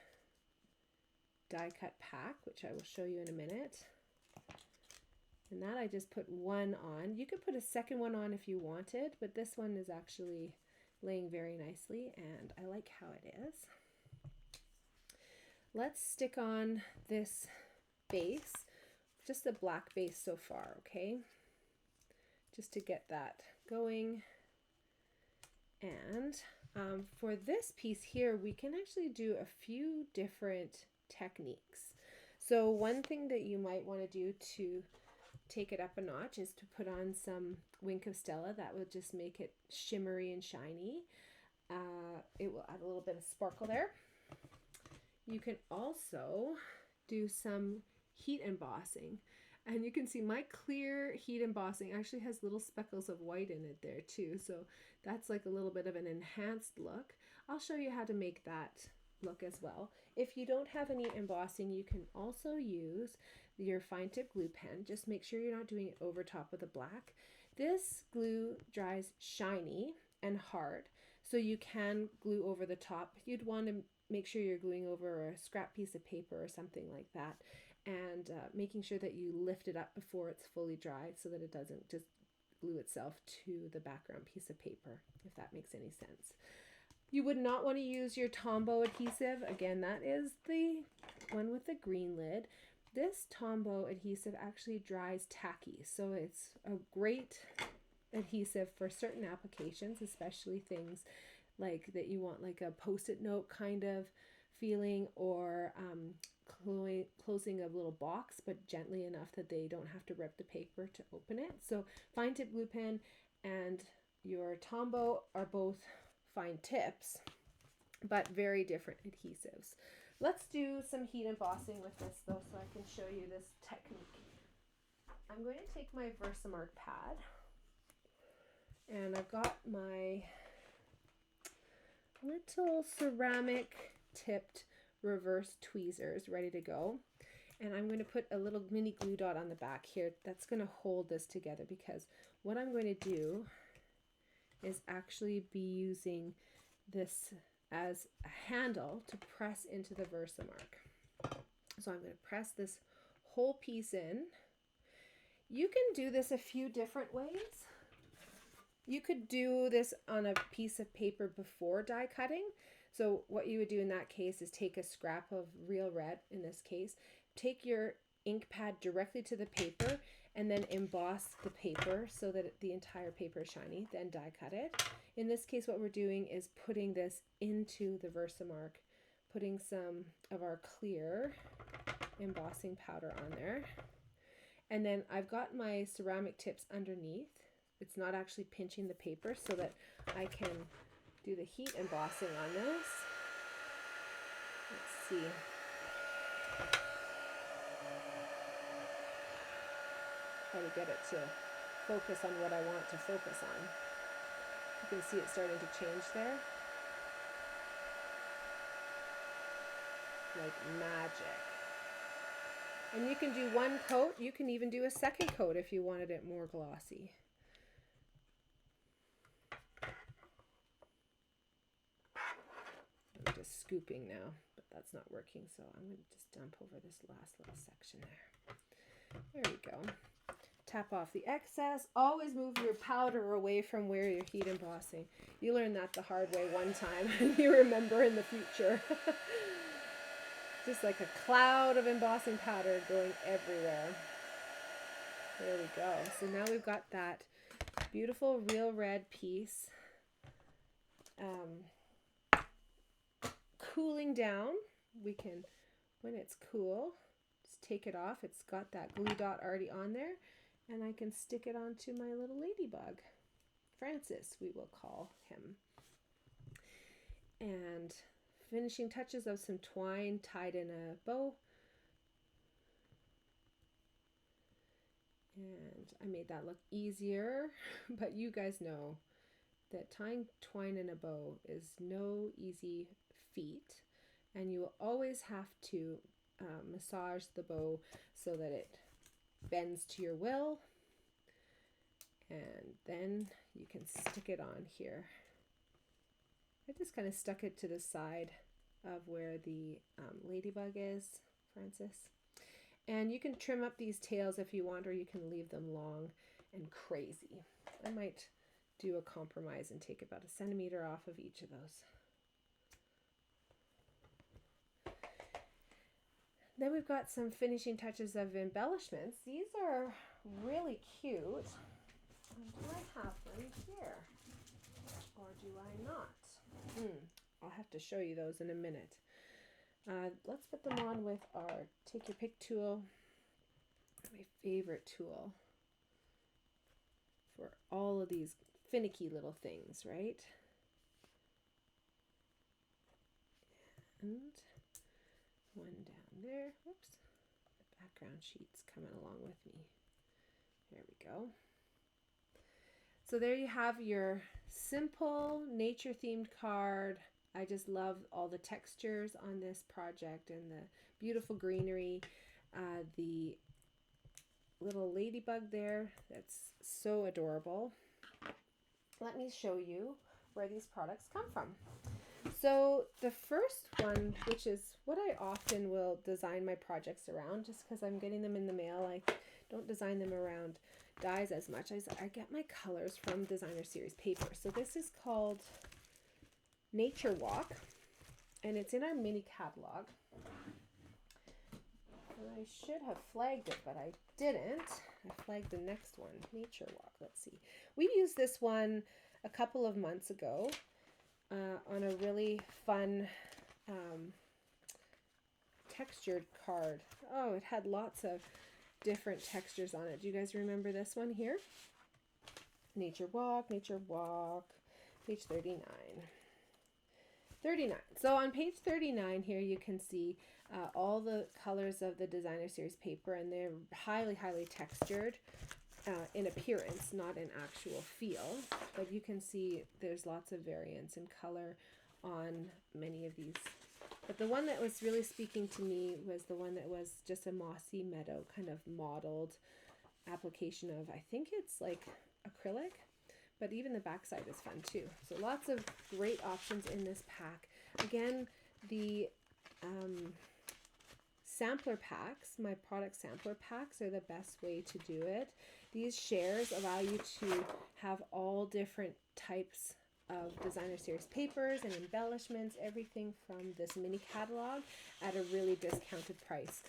die cut pack, which I will show you in a minute. And that I just put one on. You could put a second one on if you wanted, but this one is actually laying very nicely and I like how it is. Let's stick on this base, just the black base so far, okay? Just to get that going. And for this piece here, we can actually do a few different techniques. So one thing that you might want to do to take it up a notch is to put on some Wink of Stella. That will just make it shimmery and shiny. It will add a little bit of sparkle there. You can also do some heat embossing. And you can see my clear heat embossing actually has little speckles of white in it there too. So that's like a little bit of an enhanced look. I'll show you how to make that look as well. If you don't have any embossing, you can also use your fine tip glue pen. Just make sure you're not doing it over top of the black. This glue dries shiny and hard, so you can glue over the top. You'd want to make sure you're gluing over a scrap piece of paper or something like that, and making sure that you lift it up before it's fully dried so that it doesn't just glue itself to the background piece of paper, if that makes any sense. You would not want to use your Tombow adhesive. Again, that is the one with the green lid. This Tombow adhesive actually dries tacky, so it's a great adhesive for certain applications, especially things like that you want like a post-it note kind of feeling, or closing a little box, but gently enough that they don't have to rip the paper to open it. So fine tip glue pen and your Tombow are both fine tips, but very different adhesives. Let's do some heat embossing with this though, so I can show you this technique. I'm going to take my Versamark pad, and I've got my little ceramic tipped reverse tweezers ready to go. And I'm going to put a little mini glue dot on the back here that's going to hold this together, because what I'm going to do is actually be using this as a handle to press into the Versamark. So I'm going to press this whole piece in. You can do this a few different ways. You could do this on a piece of paper before die cutting. So what you would do in that case is take a scrap of real red, in this case, take your ink pad directly to the paper and then emboss the paper so that the entire paper is shiny, then die cut it. In this case, what we're doing is putting this into the Versamark, putting some of our clear embossing powder on there. And then I've got my ceramic tips underneath. It's not actually pinching the paper, so that I can do the heat embossing on this. Let's see. How to get it to focus on what I want to focus on. You can see it starting to change there. Like magic. And you can do one coat. You can even do a second coat if you wanted it more glossy. I'm just scooping now, but that's not working, so I'm going to just dump over this last little section there. There we go. Tap off the excess. Always move your powder away from where you're heat embossing. You learn that the hard way one time and you remember in the future. Just like a cloud of embossing powder going everywhere. There we go. So now we've got that beautiful real red piece cooling down. We can, when it's cool, just take it off. It's got that glue dot already on there, and I can stick it onto my little ladybug. Francis, we will call him. And finishing touches of some twine tied in a bow. And I made that look easier, but you guys know that tying twine in a bow is no easy feat, and you will always have to massage the bow so that it bends to your will, and then you can stick it on here. I just kind of stuck it to the side of where the ladybug is, Francis. And you can trim up these tails if you want, or you can leave them long and crazy. I might do a compromise and take about 1 centimeter off of each of those. Then we've got some finishing touches of embellishments. These are really cute. Do I have them here? Or do I not? I'll have to show you those in a minute. Let's put them on with our take your pick tool, my favorite tool for all of these finicky little things, right? And one down there. Whoops. The background sheet's coming along with me. There we go. So there you have your simple nature themed card. I just love all the textures on this project and the beautiful greenery. The little ladybug there, that's so adorable. Let me show you where these products come from. So the first one, which is what I often will design my projects around, just because I'm getting them in the mail, I don't design them around dies as much as I get my colors from designer series paper. So this is called Nature Walk, and it's in our mini catalog. And I should have flagged it, but I didn't. I flagged the next one, Nature Walk. Let's see. We used this one a couple of months ago on a really fun textured card. Oh, it had lots of different textures on it. Do you guys remember this one here? Nature Walk, Nature Walk, page 39. 39. So on page 39 here you can see all the colors of the designer series paper, and they're highly textured in appearance, not in actual feel, but you can see there's lots of variance in color on many of these. But the one that was really speaking to me was the one that was just a mossy meadow kind of modeled application of, I think it's like acrylic, but even the backside is fun too. So lots of great options in this pack. Again, the sampler packs, my product sampler packs, are the best way to do it. These shares allow you to have all different types of designer series papers and embellishments, everything from this mini catalog at a really discounted price.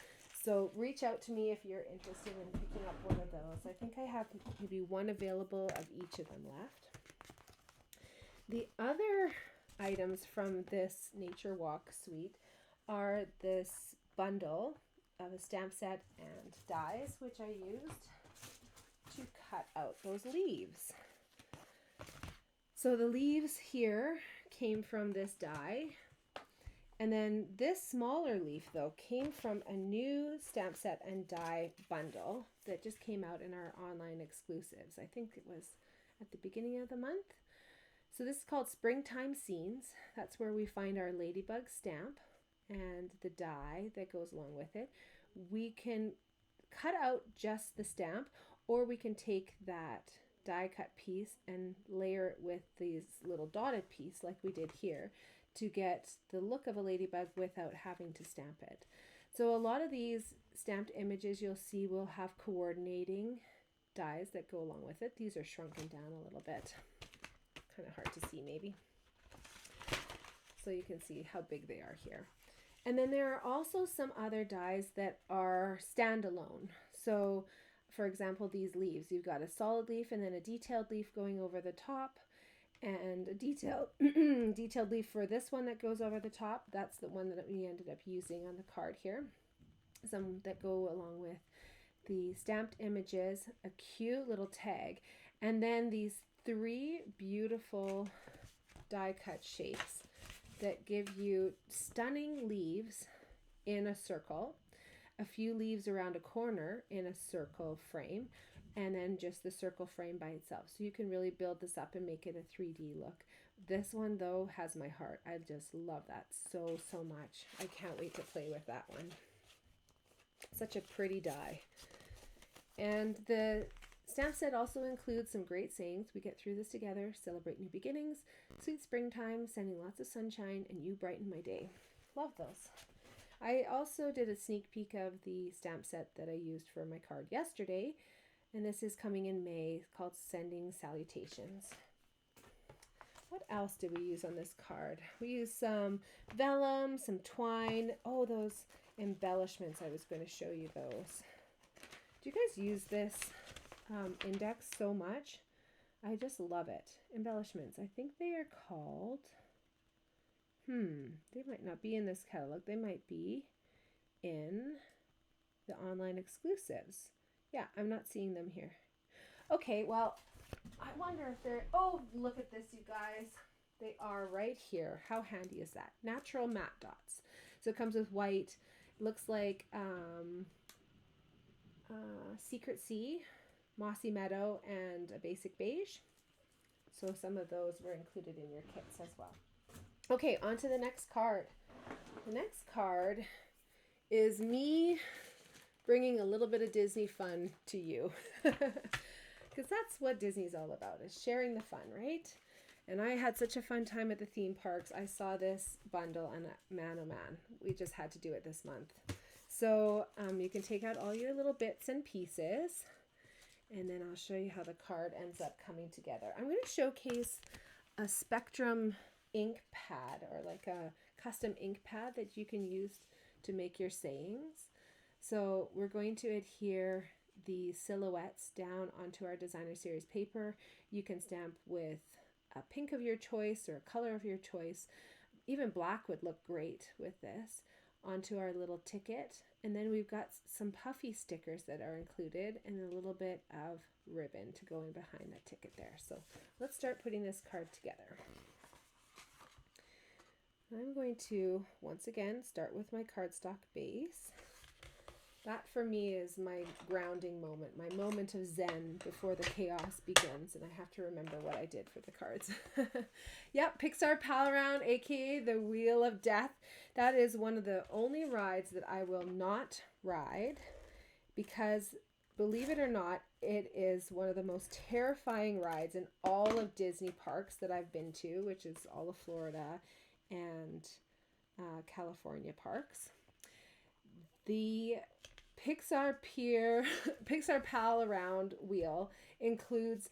So reach out to me if you're interested in picking up one of those. I think I have maybe one available of each of them left. The other items from this Nature Walk suite are this bundle of a stamp set and dies, which I used to cut out those leaves. So the leaves here came from this die, and then this smaller leaf though came from a new stamp set and die bundle that just came out in our online exclusives. I think it was at the beginning of the month. So this is called Springtime Scenes. That's where we find our ladybug stamp and the die that goes along with it. We can cut out just the stamp, or we can take that die cut piece and layer it with these little dotted piece like we did here to get the look of a ladybug without having to stamp it. So a lot of these stamped images you'll see will have coordinating dies that go along with it. These are shrunken down a little bit. Kind of hard to see maybe. So you can see how big they are here. And then there are also some other dies that are standalone. So for example, these leaves, you've got a solid leaf and then a detailed leaf going over the top, and a detailed leaf for this one that goes over the top. That's the one that we ended up using on the card here. Some that go along with the stamped images, a cute little tag, and then these three beautiful die cut shapes that give you stunning leaves in a circle, a few leaves around a corner in a circle frame, and then just the circle frame by itself. So you can really build this up and make it a 3D look. This one though has my heart. I just love that so much. I can't wait to play with that one. Such a pretty die. And the stamp set also includes some great sayings. We get through this together, celebrate new beginnings, sweet springtime, sending lots of sunshine, and you brighten my day. Love those. I also did a sneak peek of the stamp set that I used for my card yesterday, and this is coming in May, called Sending Salutations. What else did we use on this card? We used some vellum, some twine. Oh, those embellishments, I was going to show you those. Do you guys use this index so much? I just love it. Embellishments. I think they are called, They might not be in this catalog. They might be in the online exclusives. Yeah, I'm not seeing them here. Okay, well, I wonder if they're... Oh, look at this, you guys. They are right here. How handy is that? Natural matte dots. So it comes with white. It looks like Secret Sea, Mossy Meadow, and a basic beige. So some of those were included in your kits as well. Okay, on to the next card. The next card is me bringing a little bit of Disney fun to you. Because that's what Disney's all about, is sharing the fun, right? And I had such a fun time at the theme parks. I saw this bundle and man, oh man, we just had to do it this month. So you can take out all your little bits and pieces, and then I'll show you how the card ends up coming together. I'm going to showcase a Spectrum ink pad, or like a custom ink pad that you can use to make your sayings. So we're going to adhere the silhouettes down onto our designer series paper. You can stamp with a pink of your choice or a color of your choice. Even black would look great with this, onto our little ticket. And then we've got some puffy stickers that are included, and a little bit of ribbon to go in behind that ticket there. So let's start putting this card together. I'm going to once again start with my cardstock base. That for me is my grounding moment, my moment of zen before the chaos begins, and I have to remember what I did for the cards. Yep, Pixar Pal Around, aka the Wheel of Death. That is one of the only rides that I will not ride, because believe it or not, it is one of the most terrifying rides in all of Disney parks that I've been to, which is all of Florida and California parks. The Pixar Pal Around wheel includes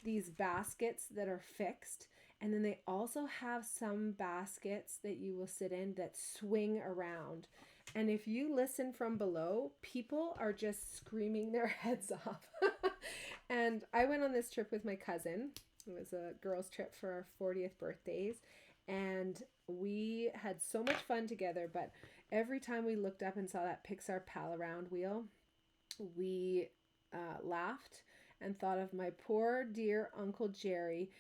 these baskets that are fixed, and then they also have some baskets that you will sit in that swing around. And if you listen from below, people are just screaming their heads off. And I went on this trip with my cousin. It was a girls' trip for our 40th birthdays, and we had so much fun together. But every time we looked up and saw that Pixar Pal Around wheel, we laughed and thought of my poor dear Uncle Jerry,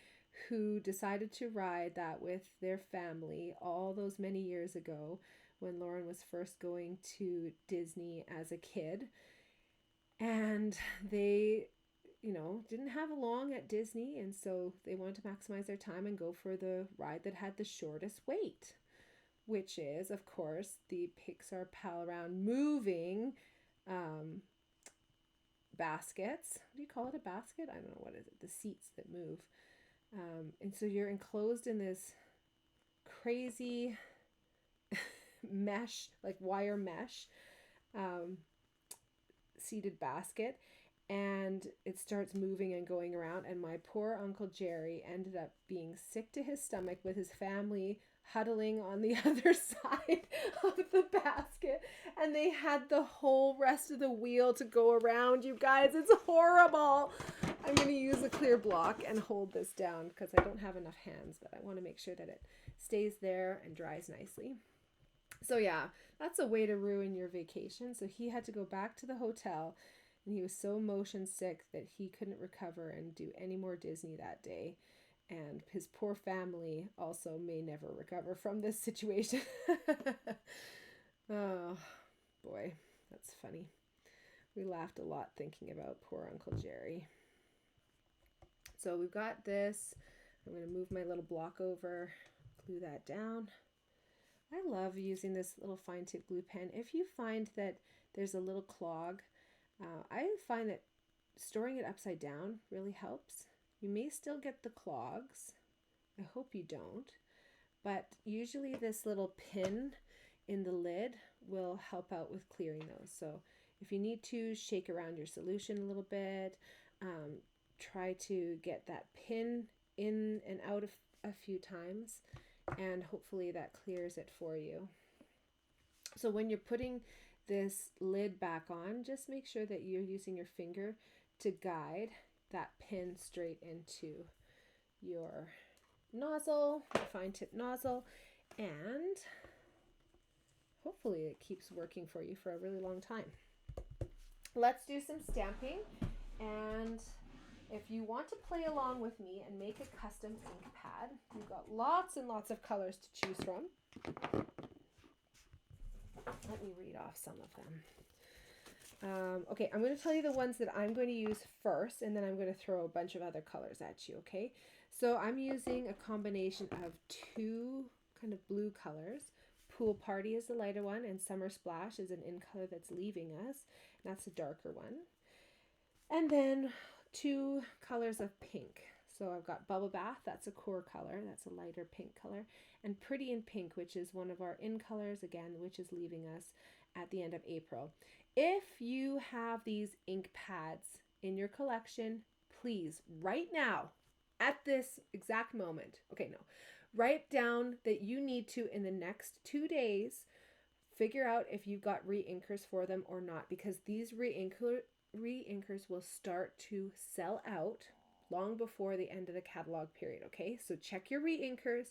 who decided to ride that with their family all those many years ago when Lauren was first going to Disney as a kid. And they, didn't have long at Disney, and so they wanted to maximize their time and go for the ride that had the shortest wait, which is, of course, the Pixar Pal Around moving baskets. What do you call it, a basket? I don't know, what is it? The seats that move. And so you're enclosed in this crazy mesh, like wire mesh, seated basket, and it starts moving and going around. And my poor Uncle Jerry ended up being sick to his stomach with his family huddling on the other side of the basket, and they had the whole rest of the wheel to go around. You guys, it's horrible. I'm going to use a clear block and hold this down because I don't have enough hands, but I want to make sure that it stays there and dries nicely. So yeah, that's a way to ruin your vacation. So he had to go back to the hotel, and he was so motion sick that he couldn't recover and do any more Disney that day. And his poor family also may never recover from this situation. Oh, boy, that's funny. We laughed a lot thinking about poor Uncle Jerry. So we've got this. I'm going to move my little block over, glue that down. I love using this little fine tip glue pen. If you find that there's a little clog, I find that storing it upside down really helps. You may still get the clogs. I hope you don't. But usually this little pin in the lid will help out with clearing those. So if you need to, shake around your solution a little bit. Try to get that pin in and out a few times, and hopefully that clears it for you. So when you're putting this lid back on, just make sure that you're using your finger to guide that pin straight into your nozzle, your fine tip nozzle, And hopefully it keeps working for you for a really long time. Let's do some stamping, and if you want to play along with me and make a custom ink pad, you've got lots and lots of colors to choose from. Let me read off some of them. Okay, I'm going to tell you the ones that I'm going to use first, and then I'm going to throw a bunch of other colors at you, okay? So I'm using a combination of two kind of blue colors. Pool Party is the lighter one, and Summer Splash is an in color that's leaving us, and that's the darker one. And then two colors of pink. So I've got Bubble Bath, that's a core color, that's a lighter pink color, and Pretty in Pink, which is one of our in colors, again, which is leaving us at the end of April. If you have these ink pads in your collection, please, right now, at this exact moment, okay, no, write down that you need to, in the next 2 days, figure out if you've got reinkers for them or not, because these reinkers will start to sell out long before the end of the catalog period, okay? So check your reinkers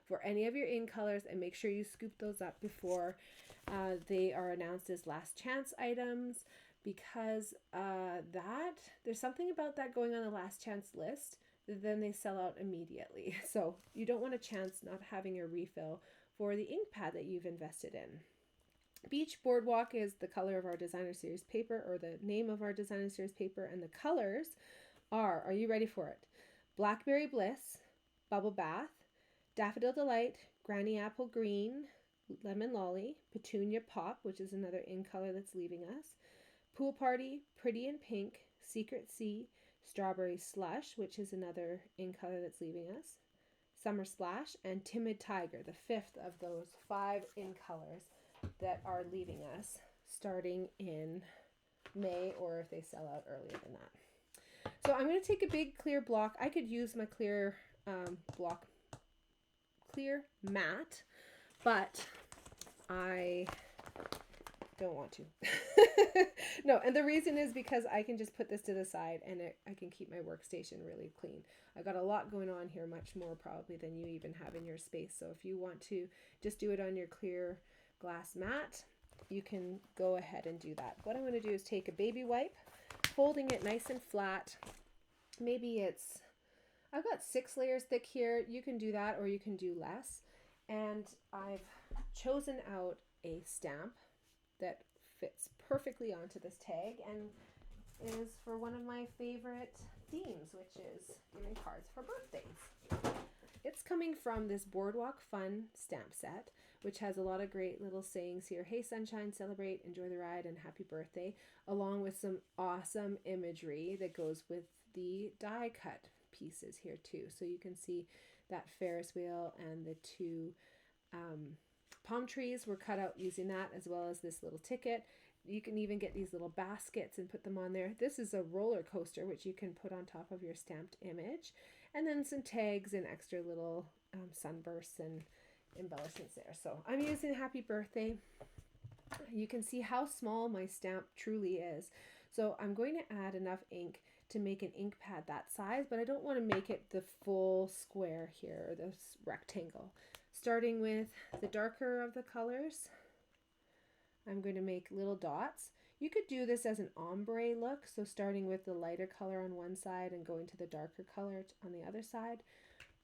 for any of your in colors and make sure you scoop those up before they are announced as last chance items, because there's something about that going on the last chance list, then they sell out immediately. So you don't want a chance not having your refill for the ink pad that you've invested in. Beach Boardwalk is the color of our designer series paper, or the name of our designer series paper, and the colors are you ready for it? Blackberry Bliss, Bubble Bath, Daffodil Delight, Granny Apple Green, Lemon Lolly, Petunia Pop, which is another in color that's leaving us, Pool Party, Pretty in Pink, Secret Sea, Strawberry Slush, which is another in color that's leaving us, Summer Splash, and Timid Tiger, the fifth of those 5 in colors that are leaving us starting in May, or if they sell out earlier than that. So I'm going to take a big clear block. I could use my clear block, clear mat, but I don't want to. No, and the reason is because I can just put this to the side and I can keep my workstation really clean. I got a lot going on here, much more probably than you even have in your space. So if you want to just do it on your clear glass mat, you can go ahead and do that. What I'm going to do is take a baby wipe, folding it nice and flat. Maybe I've got 6 layers thick here. You can do that, or you can do less. And I've chosen out a stamp that fits perfectly onto this tag and is for one of my favorite themes, which is giving cards for birthdays. It's coming from this Boardwalk Fun stamp set, which has a lot of great little sayings here. Hey sunshine, celebrate, enjoy the ride, and happy birthday, along with some awesome imagery that goes with the die cut pieces here too. So you can see that Ferris wheel and the 2 palm trees were cut out using that, as well as this little ticket. You can even get these little baskets and put them on there. This is a roller coaster, which you can put on top of your stamped image. And then some tags and extra little sunbursts and embellishments there. So I'm using happy birthday. You can see how small my stamp truly is. So I'm going to add enough ink to make an ink pad that size, but I don't want to make it the full square here, or this rectangle. Starting with the darker of the colors, I'm going to make little dots. You could do this as an ombre look, so starting with the lighter color on one side and going to the darker color on the other side,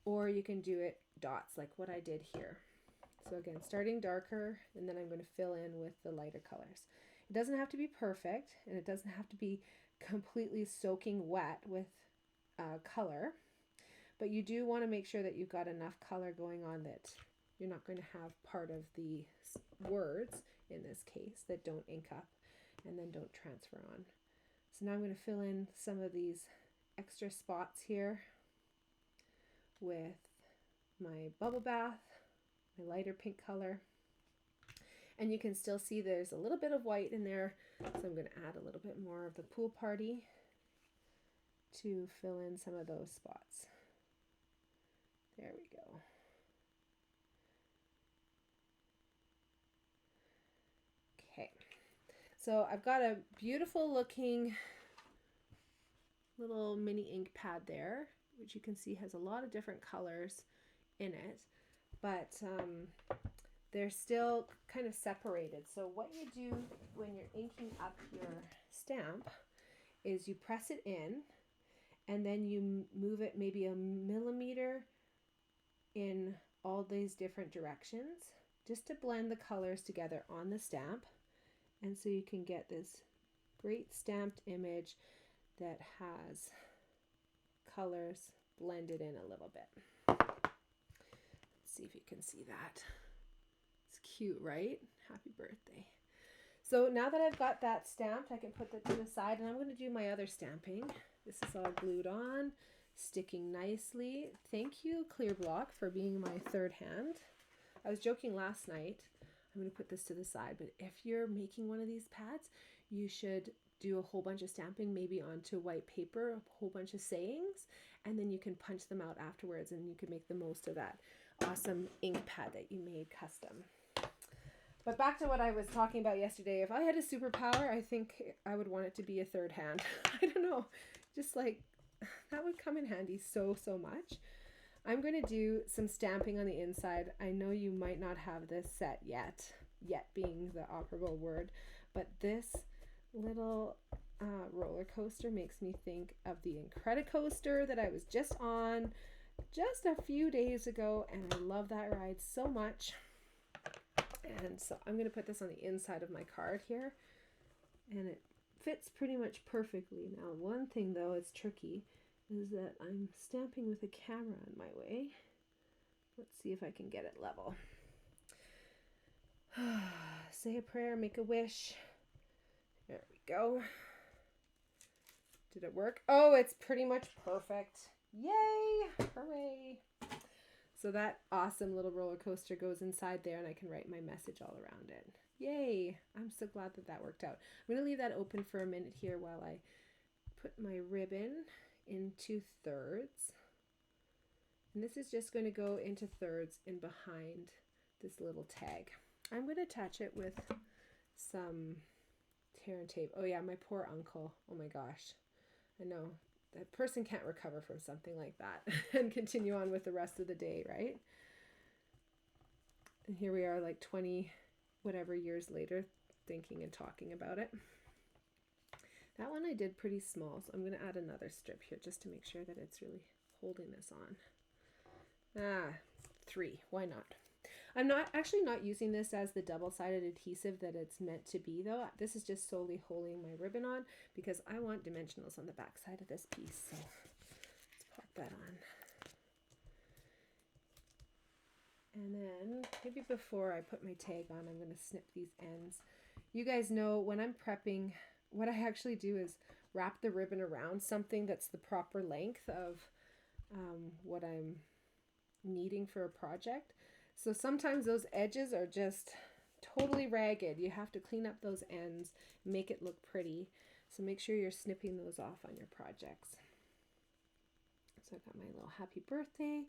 or you can do it dots like what I did here. So again, starting darker, and then I'm going to fill in with the lighter colors. It doesn't have to be perfect, and it doesn't have to be completely soaking wet with color, but you do want to make sure that you've got enough color going on that you're not going to have part of the words, in this case, that don't ink up and then don't transfer on. So now I'm going to fill in some of these extra spots here with my bubble bath, my lighter pink color. And you can still see there's a little bit of white in there, so I'm going to add a little bit more of the Pool Party to fill in some of those spots. There we go. Okay, so I've got a beautiful looking little mini ink pad there, which you can see has a lot of different colors in it. but they're still kind of separated. So what you do when you're inking up your stamp is you press it in, and then you move it maybe a millimeter in all these different directions just to blend the colors together on the stamp. And so you can get this great stamped image that has colors blended in a little bit. Let's see if you can see that. It's cute, right? Happy birthday. So now that I've got that stamped, I can put that to the side, and I'm going to do my other stamping. This is all glued on, sticking nicely. Thank you, Clear Block, for being my third hand. I was joking last night. I'm going to put this to the side, but if you're making one of these pads, you should do a whole bunch of stamping, maybe onto white paper, a whole bunch of sayings, and then you can punch them out afterwards, and you can make the most of that awesome ink pad that you made custom. But back to what I was talking about yesterday. If I had a superpower, I think I would want it to be a third hand. I don't know, just like that would come in handy so much. I'm going to do some stamping on the inside. I know you might not have this set yet being the operable word, but this little roller coaster makes me think of the 𝘾𝙧𝙧𝙀𝙀 that I was just on just a few days ago, and I love that ride so much. And so I'm going to put this on the inside of my card here, and it fits pretty much perfectly. Now, one thing though, it's tricky, is that I'm stamping with a camera in my way. Let's see if I can get it level. Say a prayer, make a wish. There we go. Did it work? Oh, it's pretty much perfect. Yay! Hooray! So that awesome little roller coaster goes inside there, and I can write my message all around it. Yay! I'm so glad that that worked out. I'm going to leave that open for a minute here while I put my ribbon into thirds. And this is just going to go into thirds in behind this little tag. I'm going to attach it with some tear and tape. Oh yeah, my poor uncle. Oh my gosh. I know. That person can't recover from something like that and continue on with the rest of the day, right? And here we are like 20 whatever years later thinking and talking about it. That one I did pretty small, so I'm going to add another strip here just to make sure that it's really holding this on. 3. Why not? I'm not using this as the double-sided adhesive that it's meant to be though. This is just solely holding my ribbon on because I want dimensionals on the back side of this piece. So let's pop that on. And then maybe before I put my tag on, I'm going to snip these ends. You guys know when I'm prepping, what I actually do is wrap the ribbon around something that's the proper length of what I'm needing for a project. So sometimes those edges are just totally ragged. You have to clean up those ends, make it look pretty. So make sure you're snipping those off on your projects. So I've got my little happy birthday.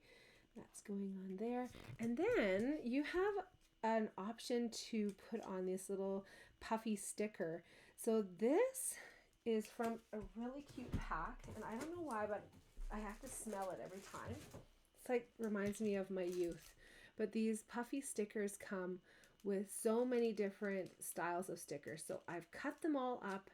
That's going on there. And then you have an option to put on this little puffy sticker. So this is from a really cute pack. And I don't know why, but I have to smell it every time. It's like, reminds me of my youth. But these puffy stickers come with so many different styles of stickers. So I've cut them all up,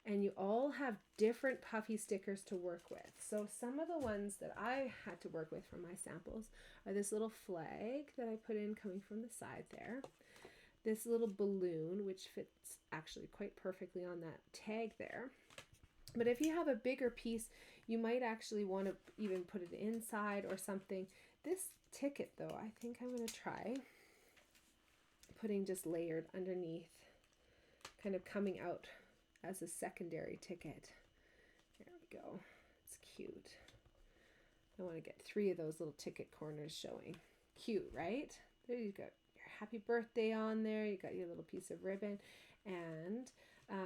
and you all have different puffy stickers to work with. So some of the ones that I had to work with from my samples are this little flag that I put in coming from the side there. This little balloon, which fits actually quite perfectly on that tag there. But if you have a bigger piece, you might actually want to even put it inside or something. This ticket though, I think I'm going to try putting just layered underneath, kind of coming out as a secondary ticket. There we go. It's cute. I want to get 3 of those little ticket corners showing. Cute, right? There you go. Your happy birthday on there. You got your little piece of ribbon. And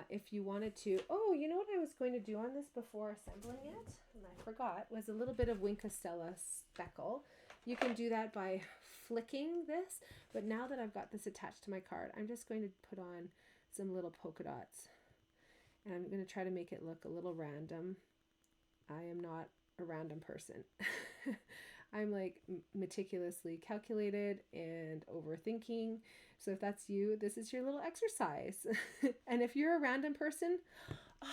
if you wanted to, oh, you know what I was going to do on this before assembling it, and I forgot, was a little bit of Stella speckle. You can do that by flicking this, but now that I've got this attached to my card, I'm just going to put on some little polka dots. And I'm going to try to make it look a little random. I am not a random person. I'm like meticulously calculated and overthinking. So if that's you, this is your little exercise. And if you're a random person, oh,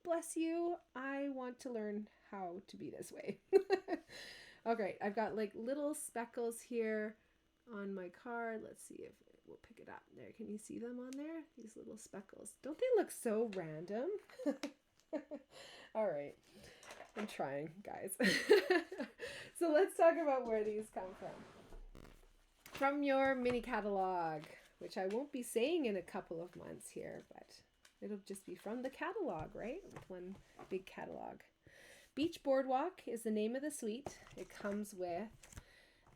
bless you. I want to learn how to be this way. Okay, I've got like little speckles here on my card. Let's see if we'll pick it up. There, can you see them on there? These little speckles. Don't they look so random? All right, I'm trying, guys. So let's talk about where these come from. From your mini catalog, which I won't be saying in a couple of months here, but it'll just be from the catalog, right? With one big catalog. Beach Boardwalk is the name of the suite. It comes with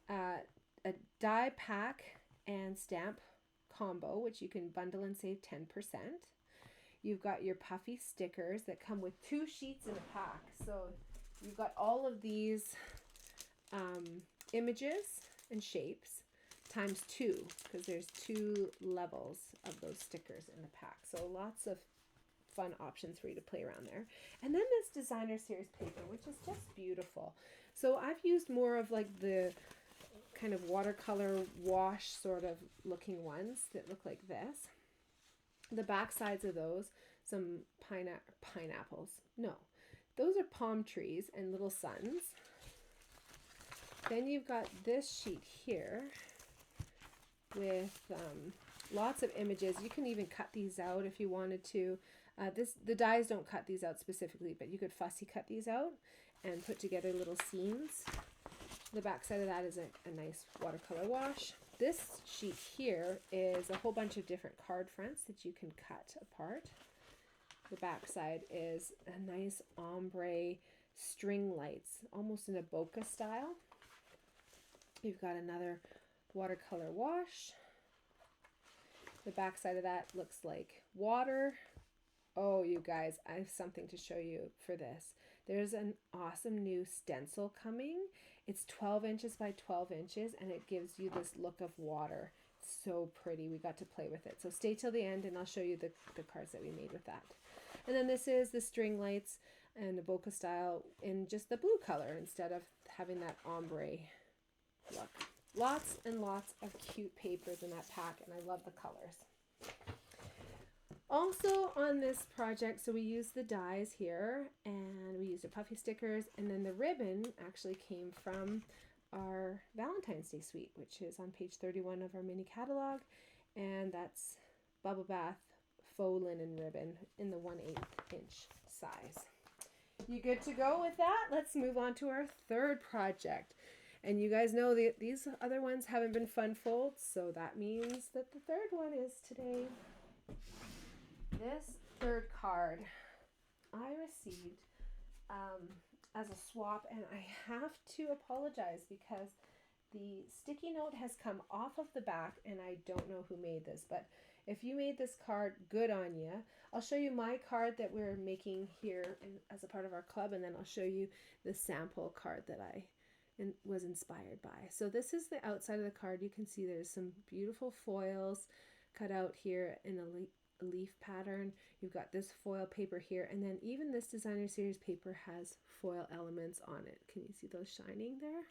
a die pack and stamp combo, which you can bundle and save 10%. You've got your puffy stickers that come with 2 sheets in a pack. So you've got all of these images and shapes times 2, because there's 2 levels of those stickers in the pack. So lots of fun options for you to play around there. And then this designer series paper, which is just beautiful. So I've used more of like the kind of watercolor wash sort of looking ones that look like this. The back sides of those, some pineapples. No, those are palm trees and little suns. Then you've got this sheet here with lots of images. You can even cut these out if you wanted to. The dies don't cut these out specifically, but you could fussy cut these out and put together little scenes. The back side of that is a nice watercolor wash. This sheet here is a whole bunch of different card fronts that you can cut apart. The back side is a nice ombre string lights, almost in a bokeh style. You've got another watercolor wash. The back side of that looks like water. Oh, you guys, I have something to show you for this. There's an awesome new stencil coming. It's 12 inches by 12 inches, and it gives you this look of water. It's so pretty. We got to play with it. So stay till the end, and I'll show you the cards that we made with that. And then this is the string lights and the bokeh style in just the blue color instead of having that ombre look. Lots and lots of cute papers in that pack, and I love the colors. Also on this project, so we used the dies here, and we used the puffy stickers, and then the ribbon actually came from our Valentine's Day suite, which is on page 31 of our mini catalog, and that's Bubble Bath faux linen ribbon in the 1/8 inch size. You good to go with that? Let's move on to our third project. And you guys know that these other ones haven't been fun folds, so that means that the third one is today. This third card I received as a swap, and I have to apologize because the sticky note has come off of the back, and I don't know who made this, but if you made this card, good on you. I'll show you my card that we're making here as a part of our club, and then I'll show you the sample card that I was inspired by. So this is the outside of the card. You can see there's some beautiful foils cut out here in a leaf pattern. You've got this foil paper here, and then even this designer series paper has foil elements on it. Can you see those shining there?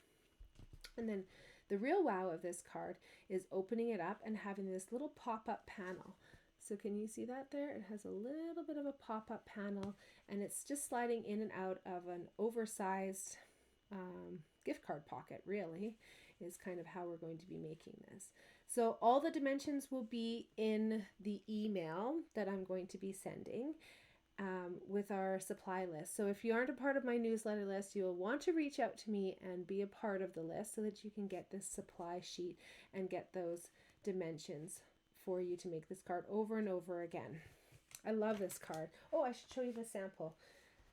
And then the real wow of this card is opening it up and having this little pop-up panel. So can you see that there? It has a little bit of a pop-up panel, and it's just sliding in and out of an oversized gift card pocket, really, is kind of how we're going to be making this. So all the dimensions will be in the email that I'm going to be sending with our supply list. So if you aren't a part of my newsletter list, you'll want to reach out to me and be a part of the list so that you can get this supply sheet and get those dimensions for you to make this card over and over again. I love this card. Oh, I should show you the sample.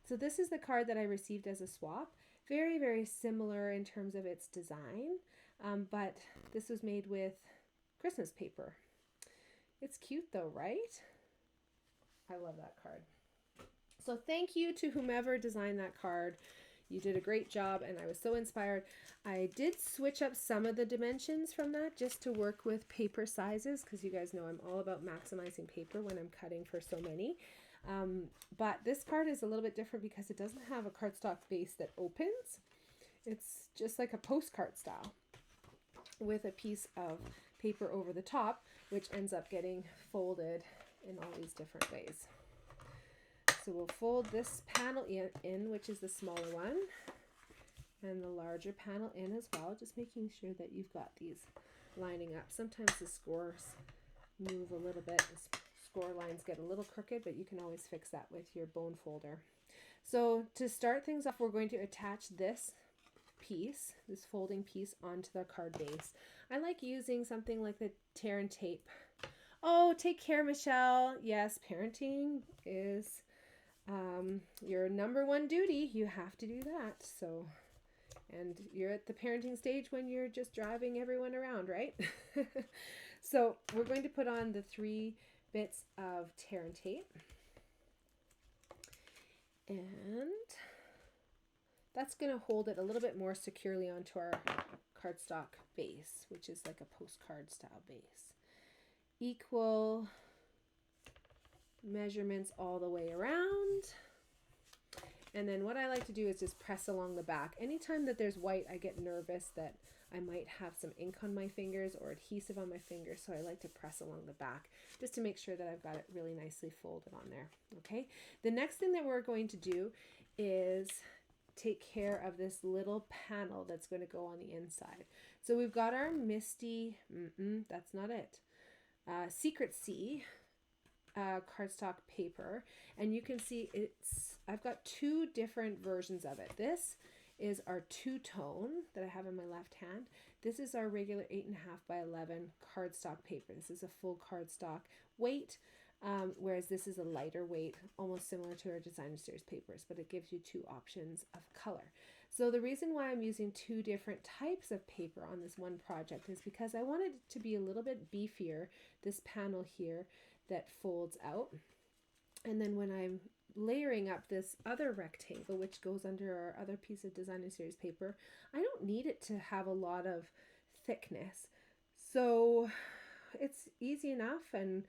So this is the card that I received as a swap. Very, very similar in terms of its design, but this was made with Christmas paper. It's cute though, right? I love that card. So thank you to whomever designed that card. You did a great job, and I was so inspired. I did switch up some of the dimensions from that just to work with paper sizes, because you guys know I'm all about maximizing paper when I'm cutting for so many. But this card is a little bit different because it doesn't have a cardstock base that opens. It's just like a postcard style with a piece of paper over the top, which ends up getting folded in all these different ways. So we'll fold this panel in, which is the smaller one, and the larger panel in as well, just making sure that you've got these lining up. Sometimes the scores move a little bit. The score lines get a little crooked, but you can always fix that with your bone folder. So to start things off, we're going to attach this piece, this folding piece, onto the card base. I like using something like the tear and tape. Oh, take care, Michelle. Yes, parenting is your number one duty. You have to do that. So, and you're at the parenting stage when you're just driving everyone around, right? So we're going to put on the 3 bits of tear and tape. And that's going to hold it a little bit more securely onto our cardstock base, which is like a postcard style base. Equal measurements all the way around. And then what I like to do is just press along the back. Anytime that there's white, I get nervous that I might have some ink on my fingers or adhesive on my fingers, so I like to press along the back just to make sure that I've got it really nicely folded on there. Okay, the next thing that we're going to do is take care of this little panel that's going to go on the inside. So we've got our Misty, that's not it, Secret-C cardstock paper, and you can see I've got 2 different versions of it. This is our 2-tone that I have in my left hand. This is our regular 8.5 by 11 cardstock paper. This is a full cardstock weight, whereas this is a lighter weight, almost similar to our designer series papers, but it gives you 2 options of color. So the reason why I'm using 2 different types of paper on this one project is because I wanted it to be a little bit beefier, this panel here that folds out. And then when I'm layering up this other rectangle, which goes under our other piece of designer series paper, I don't need it to have a lot of thickness. So it's easy enough, and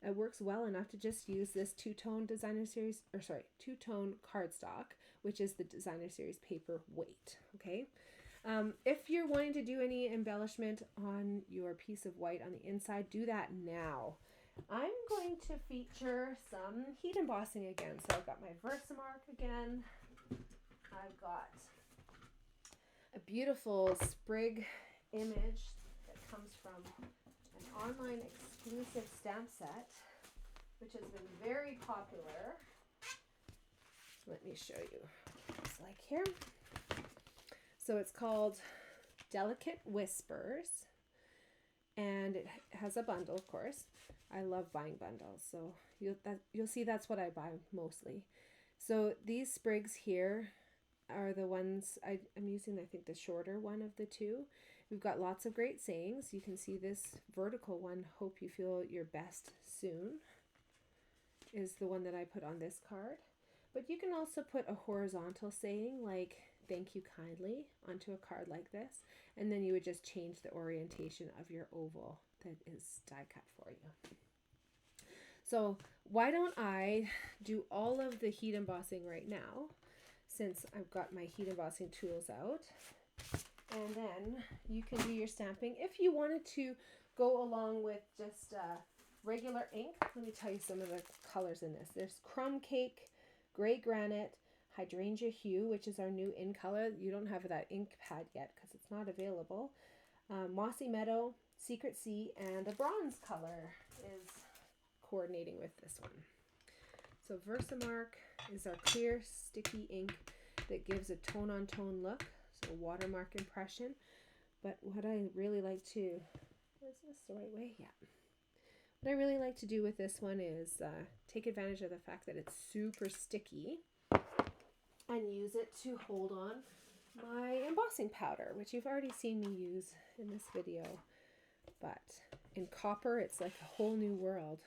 it works well enough to just use this 2-tone designer series, 2-tone cardstock, which is the designer series paper weight. Okay. If you're wanting to do any embellishment on your piece of white on the inside, do that now. I'm going to feature some heat embossing again. So I've got my Versamark again. I've got a beautiful sprig image that comes from an online exclusive stamp set, which has been very popular. Let me show you what it's like here. So it's called Delicate Whispers, and it has a bundle, of course. I love buying bundles, so you'll see that's what I buy mostly. So these sprigs here are the ones I'm using, I think the shorter one of the 2. We've got lots of great sayings. You can see this vertical one, hope you feel your best soon, is the one that I put on this card. But you can also put a horizontal saying like thank you kindly onto a card like this, and then you would just change the orientation of your oval that is die cut for you. So why don't I do all of the heat embossing right now, since I've got my heat embossing tools out, and then you can do your stamping. If you wanted to go along with just regular ink, let me tell you some of the colors in this. There's Crumb Cake, Gray Granite, Hydrangea Hue, which is our new in color. You don't have that ink pad yet because it's not available. Mossy Meadow, Secret-C, and a bronze color is coordinating with this one. So Versamark is our clear sticky ink that gives a tone-on-tone look, so a watermark impression. But what I really like to, is this the right way? Yeah. What I really like to do with this one is take advantage of the fact that it's super sticky and use it to hold on my embossing powder, which you've already seen me use in this video. But in copper, it's like a whole new world.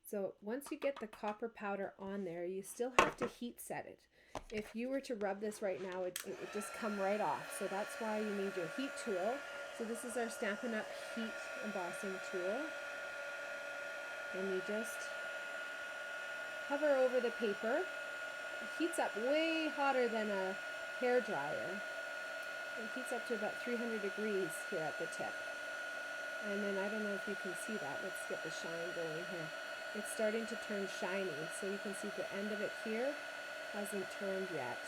So once you get the copper powder on there, you still have to heat set it. If you were to rub this right now, it would just come right off. So that's why you need your heat tool. So this is our Stampin' Up! Heat embossing tool. And you just hover over the paper. It heats up way hotter than a hair dryer. It heats up to about 300 degrees here at the tip. And then I don't know if you can see that. Let's get the shine going here. It's starting to turn shiny. So you can see the end of it here hasn't turned yet.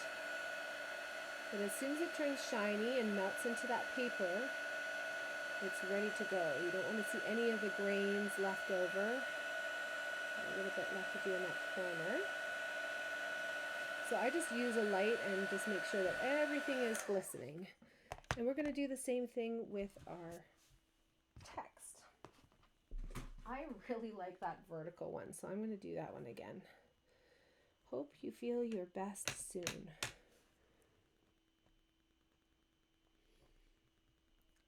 But as soon as it turns shiny and melts into that paper, it's ready to go. You don't want to see any of the grains left over. A little bit left to do in that corner. So I just use a light and just make sure that everything is glistening. And we're going to do the same thing with our text. I really like that vertical one, so I'm going to do that one again. Hope you feel your best soon.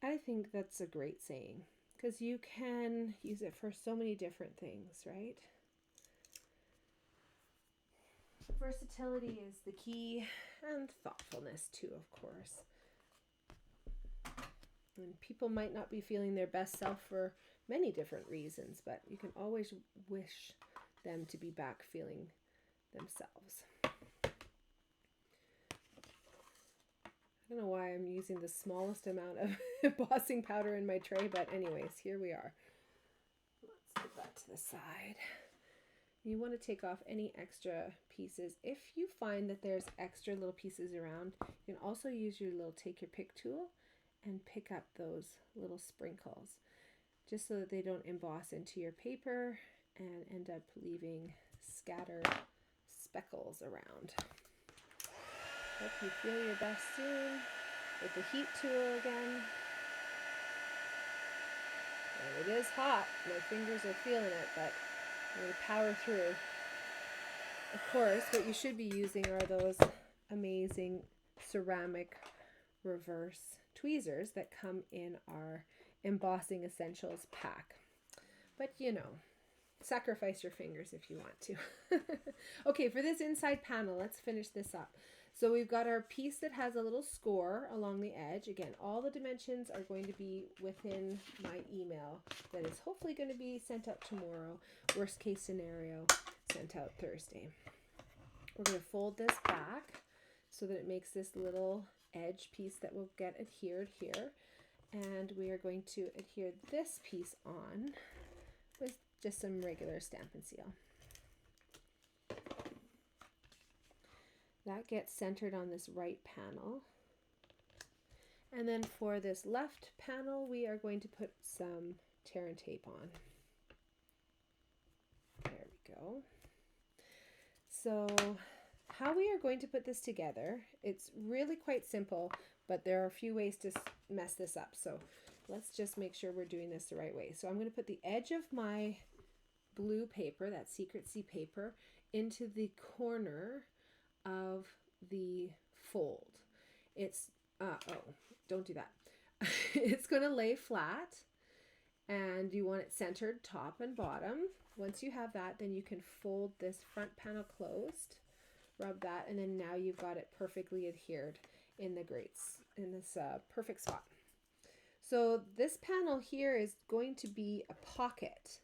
I think that's a great saying because you can use it for so many different things, right? Versatility is the key, and thoughtfulness too, of course. And people might not be feeling their best self for many different reasons, but you can always wish them to be back feeling themselves. I don't know why I'm using the smallest amount of embossing powder in my tray, but anyways, here we are. Let's put that to the side. You want to take off any extra pieces. If you find that there's extra little pieces around, you can also use your little take your pick tool and pick up those little sprinkles, just so that they don't emboss into your paper and end up leaving scattered speckles around. Hope you feel your best soon. With the heat tool again. And it is hot. My fingers are feeling it, but I'm going to power through. Of course, what you should be using are those amazing ceramic reverse tweezers that come in our Embossing Essentials pack. But you know, sacrifice your fingers if you want to. Okay, for this inside panel, let's finish this up. So we've got our piece that has a little score along the edge. Again, all the dimensions are going to be within my email that is hopefully going to be sent out tomorrow. Worst case scenario, sent out Thursday. We're going to fold this back so that it makes this little edge piece that will get adhered here. And we are going to adhere this piece on with just some regular Stampin' Seal. That gets centered on this right panel. And then for this left panel, we are going to put some tear and tape on. There we go. So how we are going to put this together, it's really quite simple, but there are a few ways to mess this up. So let's just make sure we're doing this the right way. So I'm going to put the edge of my blue paper, that Secrecy paper, into the corner of the fold. It's oh, don't do that. It's going to lay flat, and you want it centered top and bottom. Once you have that, then you can fold this front panel closed, rub that, and then now you've got it perfectly adhered in the grates in this perfect spot. So this panel here is going to be a pocket,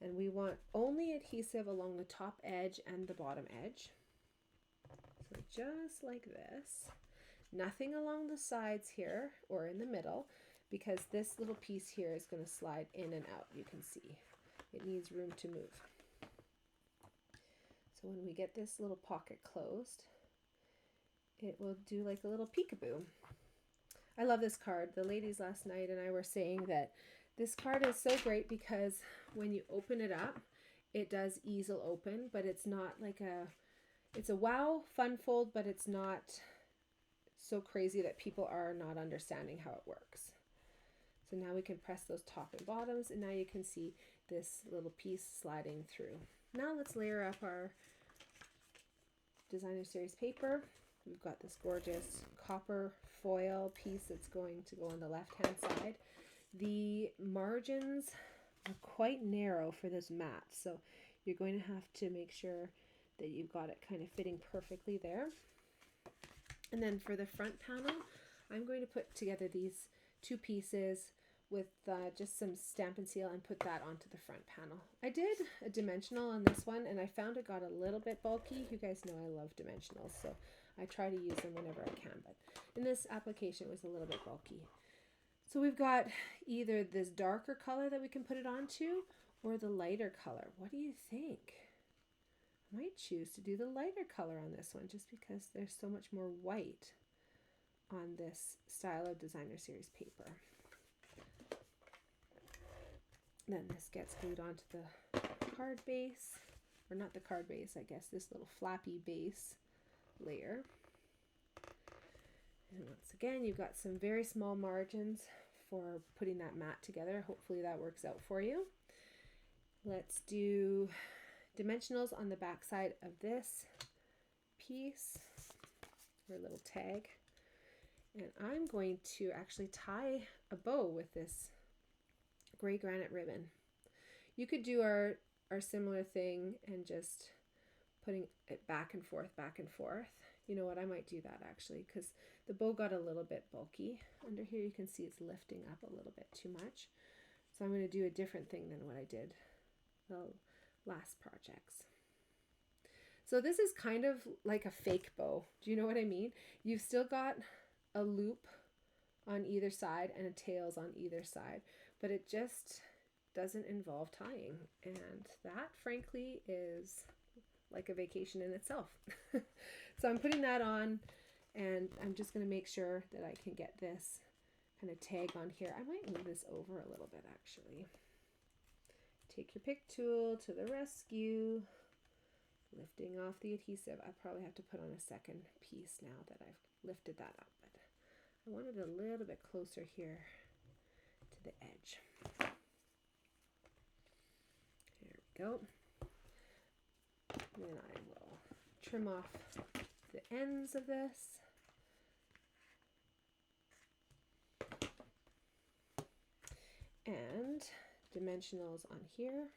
and we want only adhesive along the top edge and the bottom edge. So just like this, nothing along the sides here or in the middle, because this little piece here is going to slide in and out. You can see it needs room to move. So when we get this little pocket closed, it will do like a little peekaboo. I love this card. The ladies last night and I were saying that this card is so great because when you open it up, it does easel open, but it's not like it's a wow fun fold, but it's not so crazy that people are not understanding how it works. So now we can press those top and bottoms, and now you can see this little piece sliding through. Now let's layer up our designer series paper. We've got this gorgeous copper foil piece that's going to go on the left hand side. The margins are quite narrow for this mat, so you're going to have to make sure that you've got it kind of fitting perfectly there. And then for the front panel, I'm going to put together these two pieces with just some Stampin' Seal and put that onto the front panel. I did a dimensional on this one and I found it got a little bit bulky. You guys know I love dimensionals, so I try to use them whenever I can, but in this application it was a little bit bulky. So we've got either this darker color that we can put it onto or the lighter color. What do you think? I might choose to do the lighter color on this one just because there's so much more white on this style of designer series paper. Then this gets glued onto the card base, or not the card base, I guess, this little flappy base layer. And once again, you've got some very small margins for putting that mat together. Hopefully that works out for you. Let's do dimensionals on the back side of this piece, or little tag. And I'm going to actually tie a bow with this gray granite ribbon. You could do our similar thing and just putting it back and forth, back and forth. You know what, I might do that actually because the bow got a little bit bulky. Under here you can see it's lifting up a little bit too much. So I'm going to do a different thing than what I did the last projects. So this is kind of like a fake bow. Do you know what I mean? You've still got a loop on either side and a tails on either side, but it just doesn't involve tying, and that frankly is like a vacation in itself. So I'm putting that on, and I'm just going to make sure that I can get this kind of tag on here. I might move this over a little bit actually. Take your pick tool to the rescue, lifting off the adhesive. I probably have to put on a second piece now that I've lifted that up, but I want it a little bit closer here to the edge. There we go. Then I will trim off the ends of this. And dimensionals on here.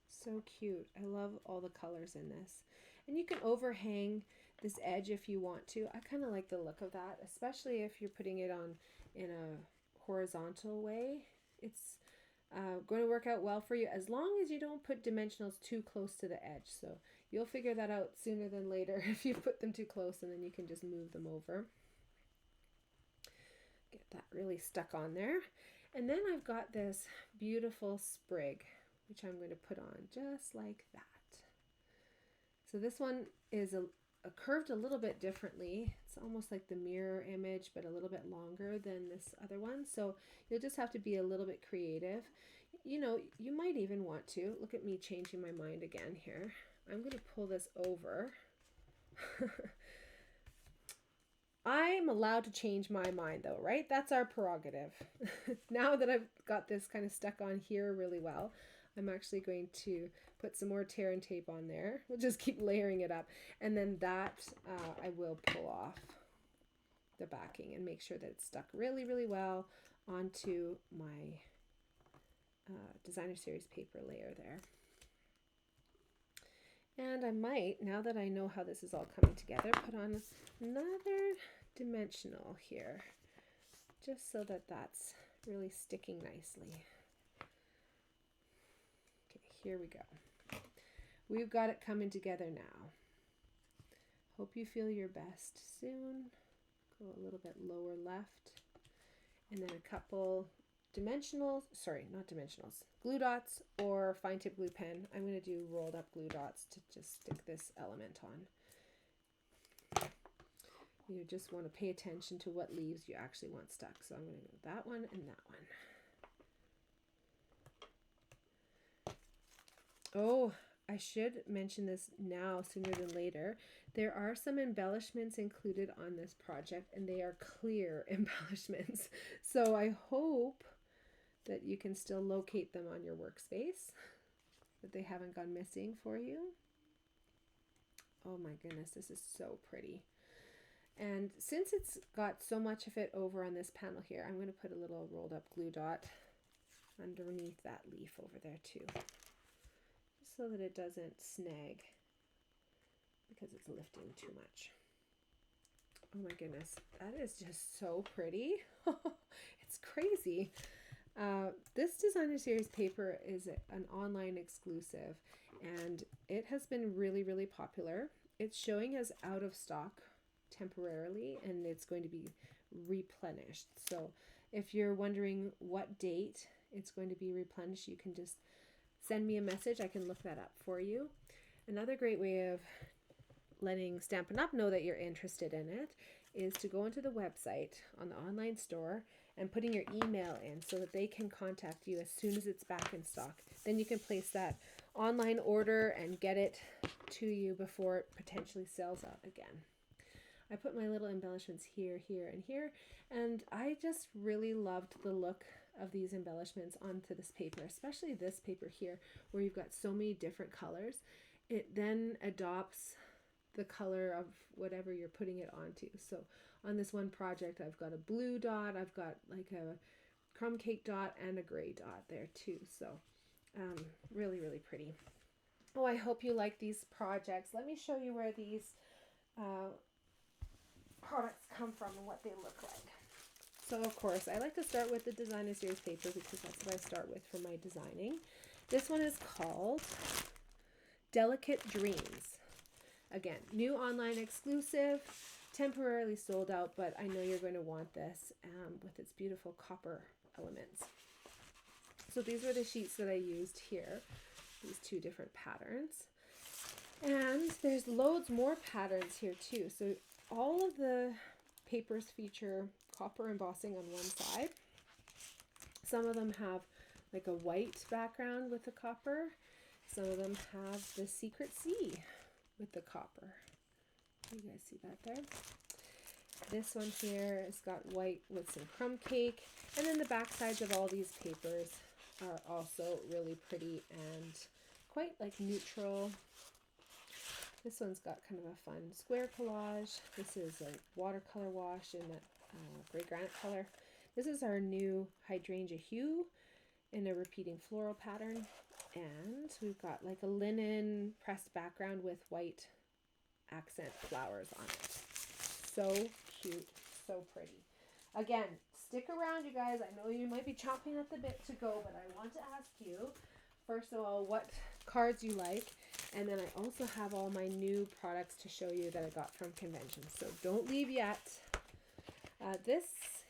So cute. I love all the colors in this. And you can overhang this edge if you want to. I kind of like the look of that, especially if you're putting it on in a horizontal way. It's going to work out well for you as long as you don't put dimensionals too close to the edge. So you'll figure that out sooner than later if you put them too close, and then you can just move them over. Get that really stuck on there. And then I've got this beautiful sprig, which I'm going to put on just like that. So this one is curved a little bit differently. It's almost like the mirror image, but a little bit longer than this other one. So you'll just have to be a little bit creative. You know, you might even want to, look at me changing my mind again here. I'm going to pull this over. I'm allowed to change my mind though, right? That's our prerogative. Now that I've got this kind of stuck on here really well, I'm actually going to put some more tear and tape on there. We'll just keep layering it up. And then that I will pull off the backing and make sure that it's stuck really, really well onto my designer series paper layer there. And I might, now that I know how this is all coming together, put on another dimensional here, just so that that's really sticking nicely. Here we go. We've got it coming together now. Hope you feel your best soon. Go a little bit lower left. And then a couple dimensionals, sorry, not dimensionals, glue dots or fine tip glue pen. I'm going to do rolled up glue dots to just stick this element on. You just want to pay attention to what leaves you actually want stuck. So I'm going to do that one and that one. Oh, I should mention this now sooner than later. There are some embellishments included on this project, and they are clear embellishments. So I hope that you can still locate them on your workspace, that they haven't gone missing for you. Oh my goodness, this is so pretty. And since it's got so much of it over on this panel here, I'm going to put a little rolled up glue dot underneath that leaf over there too, so that it doesn't snag because it's lifting too much. Oh my goodness, that is just so pretty. It's crazy. This designer series paper is an online exclusive, and it has been really, really popular. It's showing as out of stock temporarily, and it's going to be replenished. So if you're wondering what date it's going to be replenished, you can just send me a message. I can look that up for you. Another great way of letting Stampin' Up! Know that you're interested in it is to go into the website on the online store and putting your email in so that they can contact you as soon as it's back in stock. Then you can place that online order and get it to you before it potentially sells out again. I put my little embellishments here, here, and here, and I just really loved the look of these embellishments onto this paper, especially this paper here where you've got so many different colors. It then adopts the color of whatever you're putting it onto. So on this one project, I've got a blue dot, I've got like a crumb cake dot, and a gray dot there too. So really, really pretty. Oh, I hope you like these projects. Let me show you where these products come from and what they look like. So of course, I like to start with the designer series paper because that's what I start with for my designing. This one is called Delicate Dreams. Again, new online exclusive, temporarily sold out, but I know you're going to want this with its beautiful copper elements. So these were the sheets that I used here, these two different patterns. And there's loads more patterns here too. So all of the papers feature copper embossing on one side. Some of them have like a white background with the copper. Some of them have the secret C with the copper. You guys see that there? This one here has got white with some crumb cake. And then the back sides of all these papers are also really pretty and quite like neutral. This one's got kind of a fun square collage. This is a watercolor wash in that gray granite color. This is our new hydrangea hue in a repeating floral pattern. And we've got like a linen pressed background with white accent flowers on it. So cute, so pretty. Again, stick around, you guys. I know you might be chomping at the bit to go, but I want to ask you, first of all, what cards you like. And then I also have all my new products to show you that I got from convention. So don't leave yet. This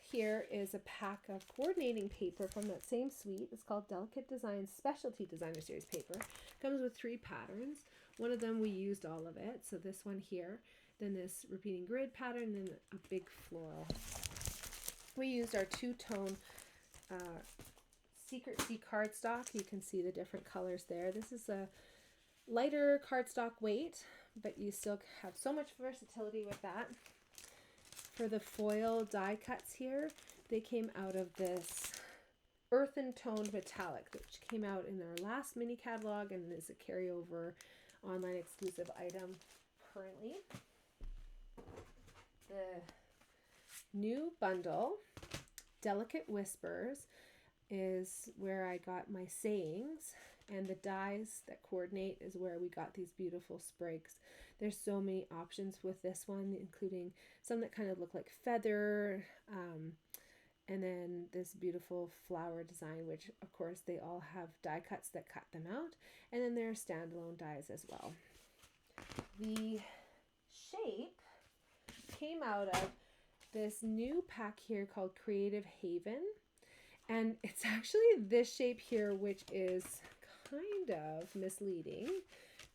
here is a pack of coordinating paper from that same suite. It's called Delicate Designs Specialty Designer Series paper. Comes with 3 patterns. One of them we used all of it. So this one here, then this repeating grid pattern, and then a big floral. We used our 2-tone Secret C cardstock. You can see the different colors there. This is a lighter cardstock weight, but you still have so much versatility with that. For the foil die cuts here, they came out of this earthen toned metallic, which came out in our last mini catalog and is a carryover online exclusive item currently. The new bundle, Delicate Whispers, is where I got my sayings, and the dies that coordinate is where we got these beautiful sprigs. There's so many options with this one, including some that kind of look like feather, and then this beautiful flower design, which of course they all have die cuts that cut them out, and then there are standalone dies as well. The shape came out of this new pack here called Creative Haven, and it's actually this shape here, which is kind of misleading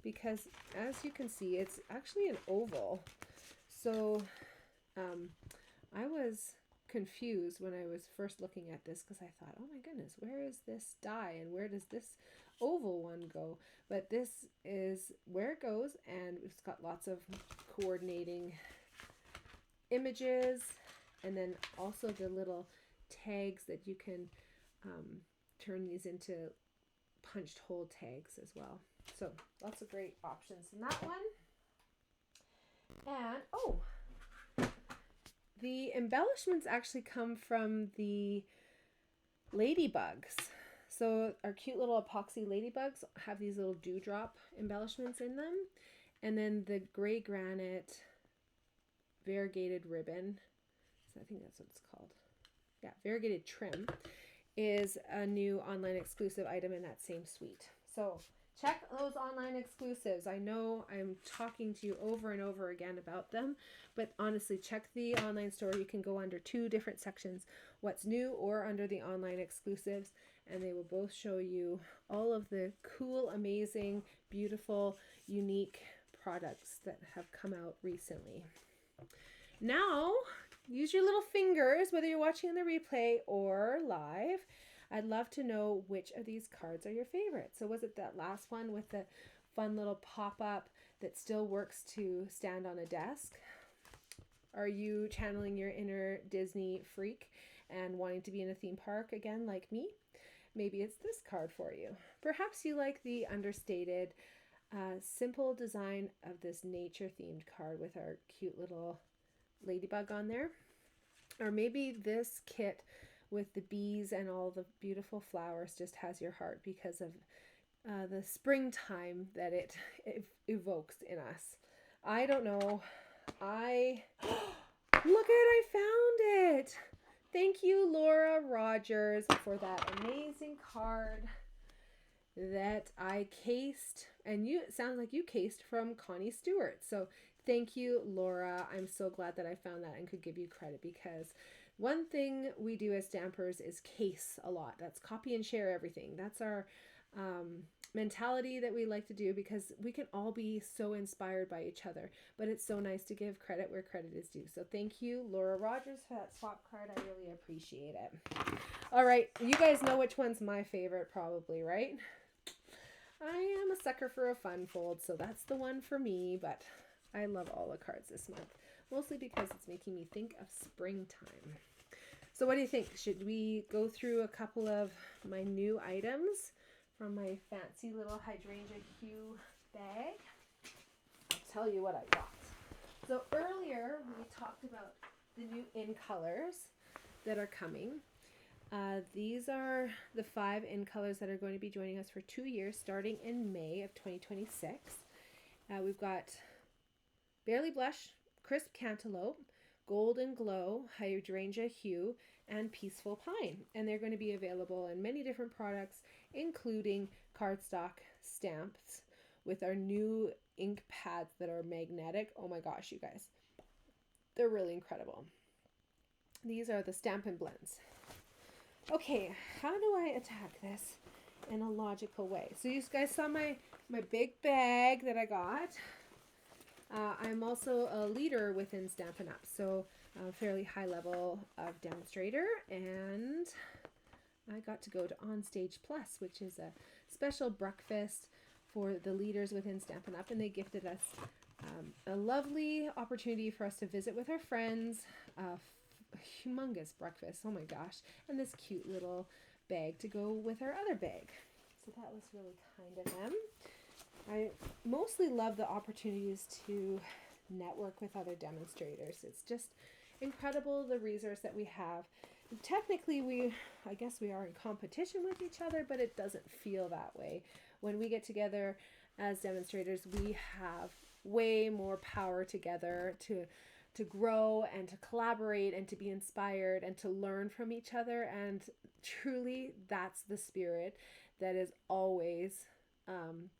because as you can see, it's actually an oval. So I was confused when I was first looking at this because I thought, oh my goodness, where is this die and where does this oval one go? But this is where it goes, and it's got lots of coordinating images, and then also the little tags that you can turn these into punched hole tags as well. So lots of great options in that one. And oh, the embellishments actually come from the ladybugs. So our cute little epoxy ladybugs have these little dewdrop embellishments in them. And then the gray granite variegated ribbon. So I think that's what it's called. Yeah, variegated trim is a new online exclusive item in that same suite. So check those online exclusives. I know I'm talking to you over and over again about them, but honestly, check the online store. You can go under 2 different sections, what's new or under the online exclusives, and they will both show you all of the cool, amazing, beautiful, unique products that have come out recently. Now, use your little fingers, whether you're watching in the replay or live. I'd love to know which of these cards are your favorite. So was it that last one with the fun little pop-up that still works to stand on a desk? Are you channeling your inner Disney freak and wanting to be in a theme park again like me? Maybe it's this card for you. Perhaps you like the understated, simple design of this nature-themed card with our cute little ladybug on there. Or maybe this kit with the bees and all the beautiful flowers just has your heart because of the springtime that it evokes in us. I don't know. Look at it, I found it. Thank you, Laura Rogers, for that amazing card that I cased. And it sounds like you cased from Connie Stewart. So thank you, Laura. I'm so glad that I found that and could give you credit, because one thing we do as stampers is case a lot. That's copy and share everything. That's our mentality that we like to do, because we can all be so inspired by each other, but it's so nice to give credit where credit is due. So thank you, Laura Rogers, for that swap card. I really appreciate it. All right, you guys know which one's my favorite probably, right? I am a sucker for a fun fold, so that's the one for me, but I love all the cards this month, mostly because it's making me think of springtime. So what do you think? Should we go through a couple of my new items from my fancy little 𝙧𝙧𝙀𝙀 bag? I'll tell you what I got. So earlier we talked about the new in colors that are coming. These are the 5 in colors that are going to be joining us for 2 years, starting in May of 2026. We've got Barely Blush, Crisp Cantaloupe, Golden Glow, Hydrangea Hue, and Peaceful Pine. And they're going to be available in many different products, including cardstock stamps with our new ink pads that are magnetic. Oh my gosh, you guys. They're really incredible. These are the Stampin' Blends. Okay, how do I attack this in a logical way? So you guys saw my big bag that I got. I'm also a leader within Stampin' Up, so a fairly high level of demonstrator, and I got to go to Onstage Plus, which is a special breakfast for the leaders within Stampin' Up, and they gifted us a lovely opportunity for us to visit with our friends, humongous breakfast, oh my gosh, and this cute little bag to go with our other bag. So that was really kind of them. I mostly love the opportunities to network with other demonstrators. It's just incredible, the resource that we have. Technically, I guess we are in competition with each other, but it doesn't feel that way. When we get together as demonstrators, we have way more power together to grow and to collaborate and to be inspired and to learn from each other. And truly, that's the spirit that is always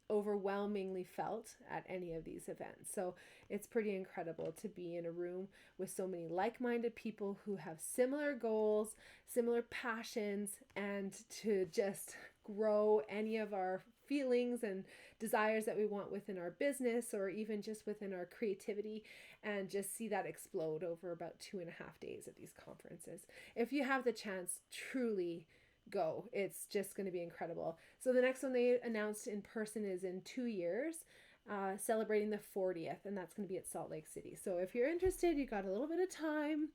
overwhelmingly felt at any of these events. So it's pretty incredible to be in a room with so many like-minded people who have similar goals, similar passions, and to just grow any of our feelings and desires that we want within our business, or even just within our creativity, and just see that explode over about 2.5 days at these conferences. If you have the chance, truly go. It's just going to be incredible. So the next one they announced in person is in 2 years, celebrating the 40th, and that's going to be at Salt Lake City. So if you're interested, you got a little bit of time,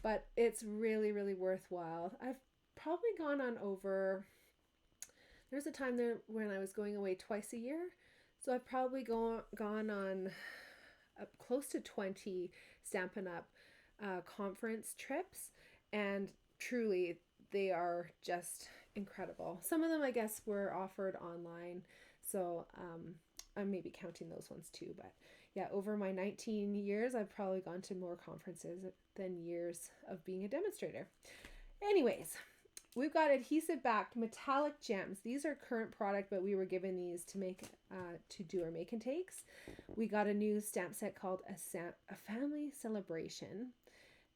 but it's really, really worthwhile. I've probably gone on over, there's a time there when I was going away twice a year, so I've probably gone on close to 20 Stampin' Up conference trips, and truly they are just incredible. Some of them, I guess, were offered online, so I'm maybe counting those ones too. But yeah, over my 19 years, I've probably gone to more conferences than years of being a demonstrator. Anyways, we've got adhesive backed metallic gems. These are current product, but we were given these to make to do our make and takes. We got a new stamp set called a family celebration.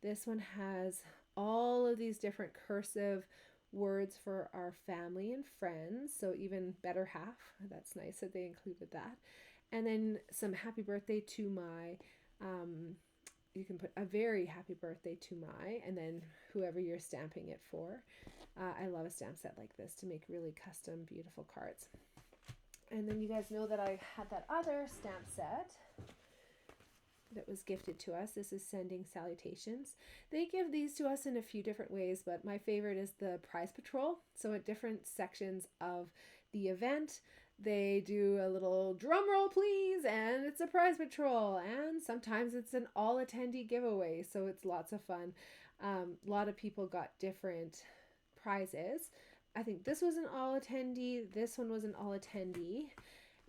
This one has all of these different cursive words for our family and friends. So even better half. That's nice that they included that. And then some happy birthday to my, you can put a very happy birthday to my, and then whoever you're stamping it for. I love a stamp set like this to make really custom, beautiful cards. And then you guys know that I had that other stamp set that was gifted to us. This is Sending Salutations. They give these to us in a few different ways, but my favorite is the prize patrol. So at different sections of the event, they do a little drum roll please, and it's a prize patrol, and sometimes it's an all attendee giveaway, so it's lots of fun. A lot of people got different prizes. I think this was an all attendee, this one was an all attendee,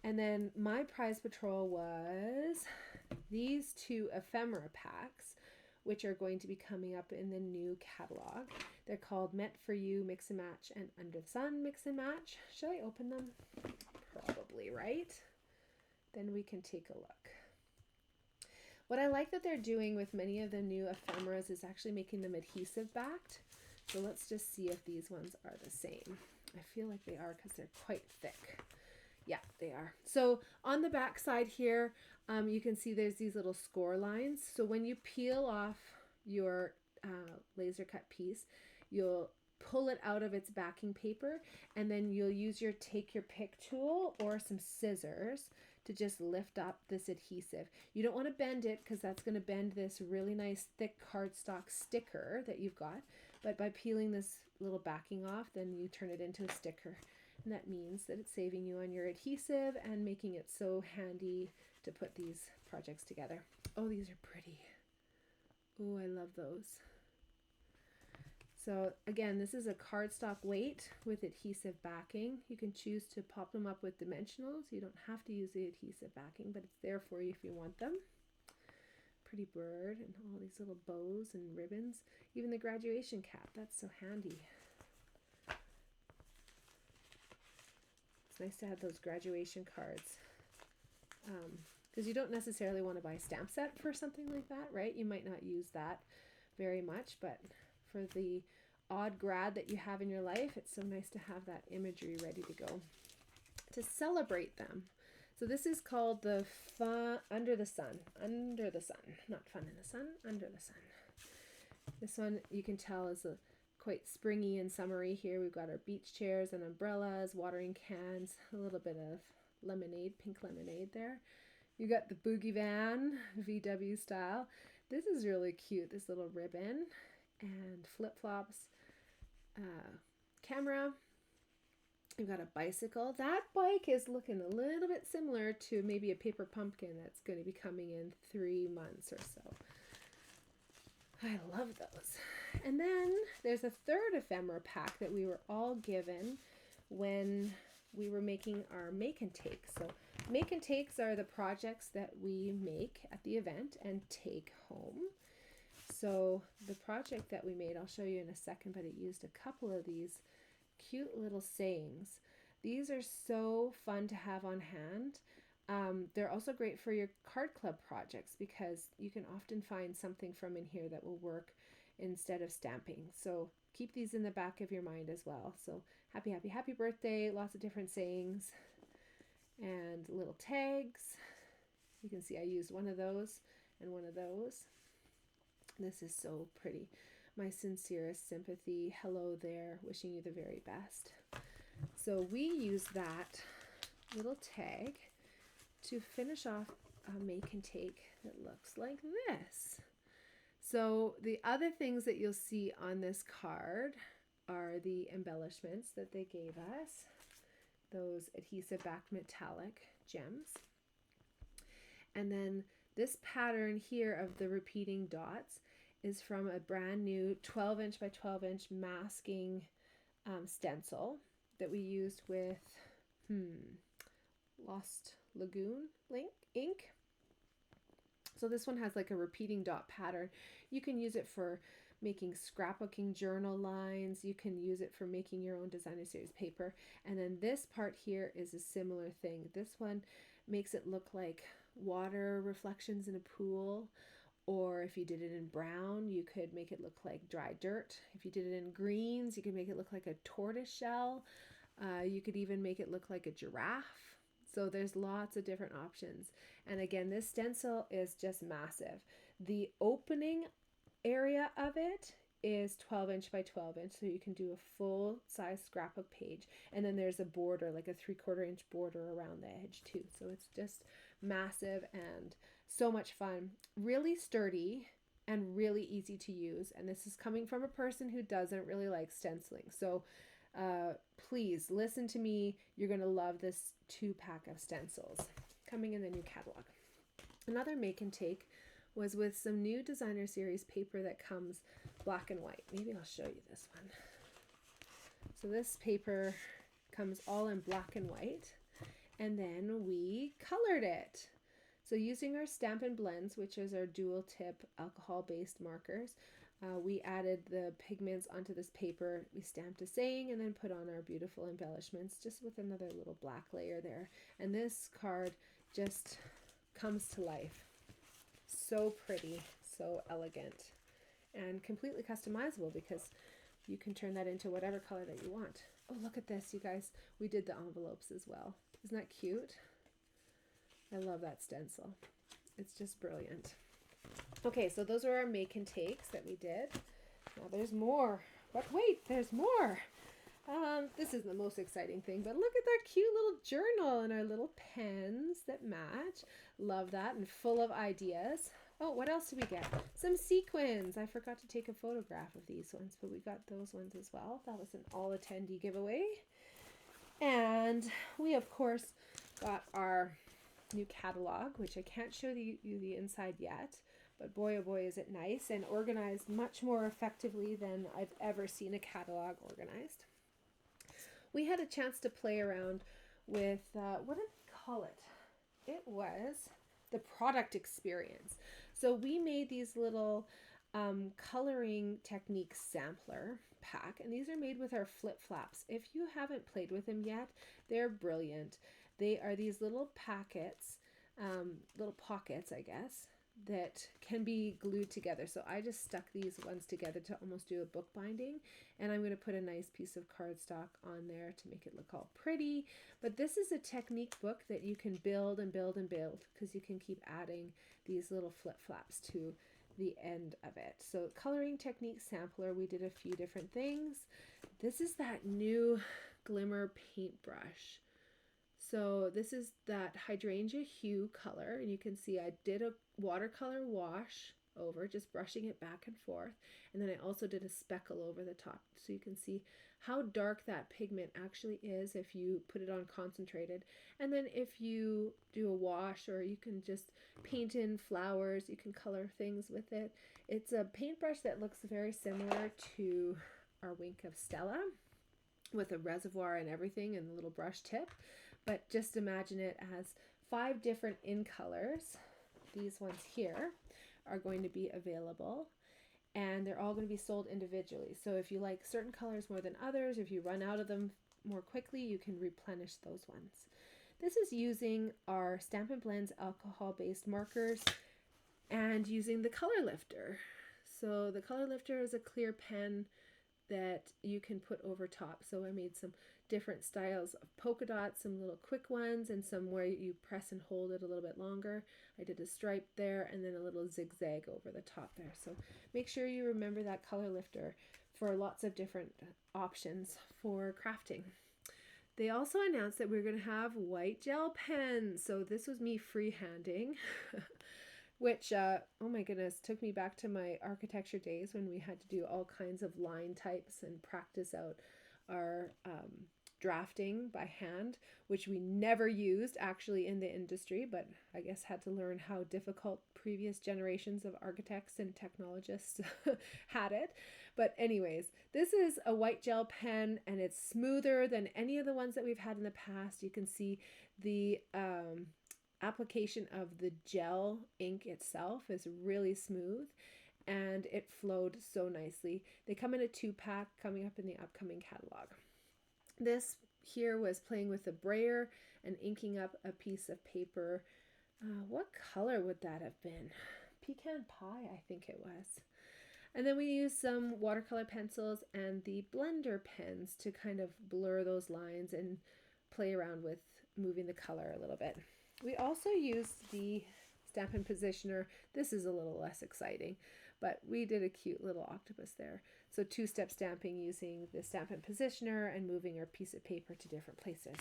and then my prize patrol was these two ephemera packs, which are going to be coming up in the new catalog. They're called Meant for You Mix and Match and Under the Sun Mix and Match. Should I open them? Probably, right? Then we can take a look. What I like that they're doing with many of the new ephemeras is actually making them adhesive backed. So let's just see if these ones are the same. I feel like they are because they're quite thick. Yeah, they are. So on the back side here, you can see there's these little score lines. So when you peel off your laser cut piece, you'll pull it out of its backing paper, and then you'll use your take your pick tool or some scissors to just lift up this adhesive. You don't want to bend it because that's going to bend this really nice thick cardstock sticker that you've got. But by peeling this little backing off, then you turn it into a sticker. And that means that it's saving you on your adhesive and making it so handy to put these projects together. Oh, these are pretty. Oh, I love those. So again, this is a cardstock weight with adhesive backing. You can choose to pop them up with dimensionals. You don't have to use the adhesive backing, but it's there for you if you want them. Pretty bird and all these little bows and ribbons. Even the graduation cap, that's so handy. It's nice to have those graduation cards. Because you don't necessarily want to buy a stamp set for something like that, right? You might not use that very much, but for the odd grad that you have in your life, it's so nice to have that imagery ready to go to celebrate them. So this is called the Under the Sun, not fun in the sun, under the sun. This one you can tell is quite springy and summery. Here we've got our beach chairs and umbrellas, watering cans, a little bit of lemonade, pink lemonade there. You got the boogie van, VW style. This is really cute, this little ribbon and flip-flops, camera. You've got a bicycle. That bike is looking a little bit similar to maybe a paper pumpkin that's going to be coming in 3 months or so. I love those. And then there's a third ephemera pack that we were all given when we were making our make and take. So make and takes are the projects that we make at the event and take home. So the project that we made, I'll show you in a second, but it used a couple of these cute little sayings. These are so fun to have on hand. They're also great for your card club projects because you can often find something from in here that will work instead of stamping. So keep these in the back of your mind as well. So happy, happy, happy birthday, lots of different sayings and little tags. You can see I used one of those and one of those. This is so pretty. My sincerest sympathy. Hello there. Wishing you the very best. So we use that little tag to finish off a make and take that looks like this. So the other things that you'll see on this card are the embellishments that they gave us. Those adhesive backed metallic gems. And then this pattern here of the repeating dots is from a brand new 12-inch by 12-inch masking stencil that we used with Lost Lagoon ink. So this one has like a repeating dot pattern. You can use it for making scrapbooking journal lines. You can use it for making your own designer series paper. And then this part here is a similar thing. This one makes it look like water reflections in a pool. Or if you did it in brown, you could make it look like dry dirt. If you did it in greens, you could make it look like a tortoise shell. You could even make it look like a giraffe. So there's lots of different options. And again, this stencil is just massive. The opening area of it is 12 inch by 12 inch. So you can do a full size scrapbook page. And then there's a border, like a 3/4 inch border around the edge too. So it's just massive and so much fun. Really sturdy and really easy to use. And this is coming from a person who doesn't really like stenciling. So please listen to me. You're going to love this 2-pack of stencils coming in the new catalog. Another make and take was with some new designer series paper that comes black and white. Maybe I'll show you this one. So this paper comes all in black and white, and then we colored it. So using our Stampin' Blends, which is our dual tip alcohol-based markers, we added the pigments onto this paper. We stamped a saying and then put on our beautiful embellishments just with another little black layer there. And this card just comes to life. So pretty, so elegant, and completely customizable because you can turn that into whatever color that you want. Oh, look at this, you guys. We did the envelopes as well. Isn't that cute? I love that stencil. It's just brilliant. Okay, so those are our make and takes that we did. Now there's more, but wait, there's more. This is the most exciting thing, but look at that cute little journal and our little pens that match. Love that, and full of ideas. Oh, what else did we get? Some sequins. I forgot to take a photograph of these ones, but we got those ones as well. That was an all attendee giveaway. And we, of course, got our new catalog, which I can't show you the inside yet, but boy, oh boy, is it nice and organized much more effectively than I've ever seen a catalog organized. We had a chance to play around with, what did we call it? It was the product experience. So we made these little coloring technique sampler pack, and these are made with our flip flaps. If you haven't played with them yet, they're brilliant. They are these little packets, little pockets, I guess, that can be glued together. So I just stuck these ones together to almost do a book binding, and I'm going to put a nice piece of cardstock on there to make it look all pretty. But this is a technique book that you can build and build and build, because you can keep adding these little flip flaps to the end of it. So coloring technique sampler, we did a few different things. This is that new Glimmer paintbrush. So this is that hydrangea hue color, and you can see I did a watercolor wash over, just brushing it back and forth, and then I also did a speckle over the top, so you can see how dark that pigment actually is if you put it on concentrated. And then if you do a wash, or you can just paint in flowers, you can color things with it. It's a paintbrush that looks very similar to our Wink of Stella, with a reservoir and everything and the little brush tip. But just imagine it as 5 different in colors. These ones here are going to be available, and they're all going to be sold individually. So if you like certain colors more than others, if you run out of them more quickly, you can replenish those ones. This is using our Stampin' Blends alcohol-based markers and using the color lifter. So the color lifter is a clear pen that you can put over top. So I made some different styles of polka dots, some little quick ones, and some where you press and hold it a little bit longer. I did a stripe there, and then a little zigzag over the top there. So make sure you remember that color lifter for lots of different options for crafting. They also announced that we're going to have white gel pens. So this was me freehanding, which, oh my goodness, took me back to my architecture days when we had to do all kinds of line types and practice out our drafting by hand, which we never used actually in the industry, but I guess had to learn how difficult previous generations of architects and technologists had it. But anyways, this is a white gel pen, and it's smoother than any of the ones that we've had in the past. You can see the application of the gel ink itself is really smooth, and it flowed so nicely. They come in a 2-pack coming up in the upcoming catalog. This here was playing with the brayer and inking up a piece of paper. What color would that have been? Pecan pie, I think it was. And then we used some watercolor pencils and the blender pens to kind of blur those lines and play around with moving the color a little bit. We also used the Stampin' Positioner. This is a little less exciting, but we did a cute little octopus there. So 2-step stamping using the Stampin' Positioner and moving our piece of paper to different places.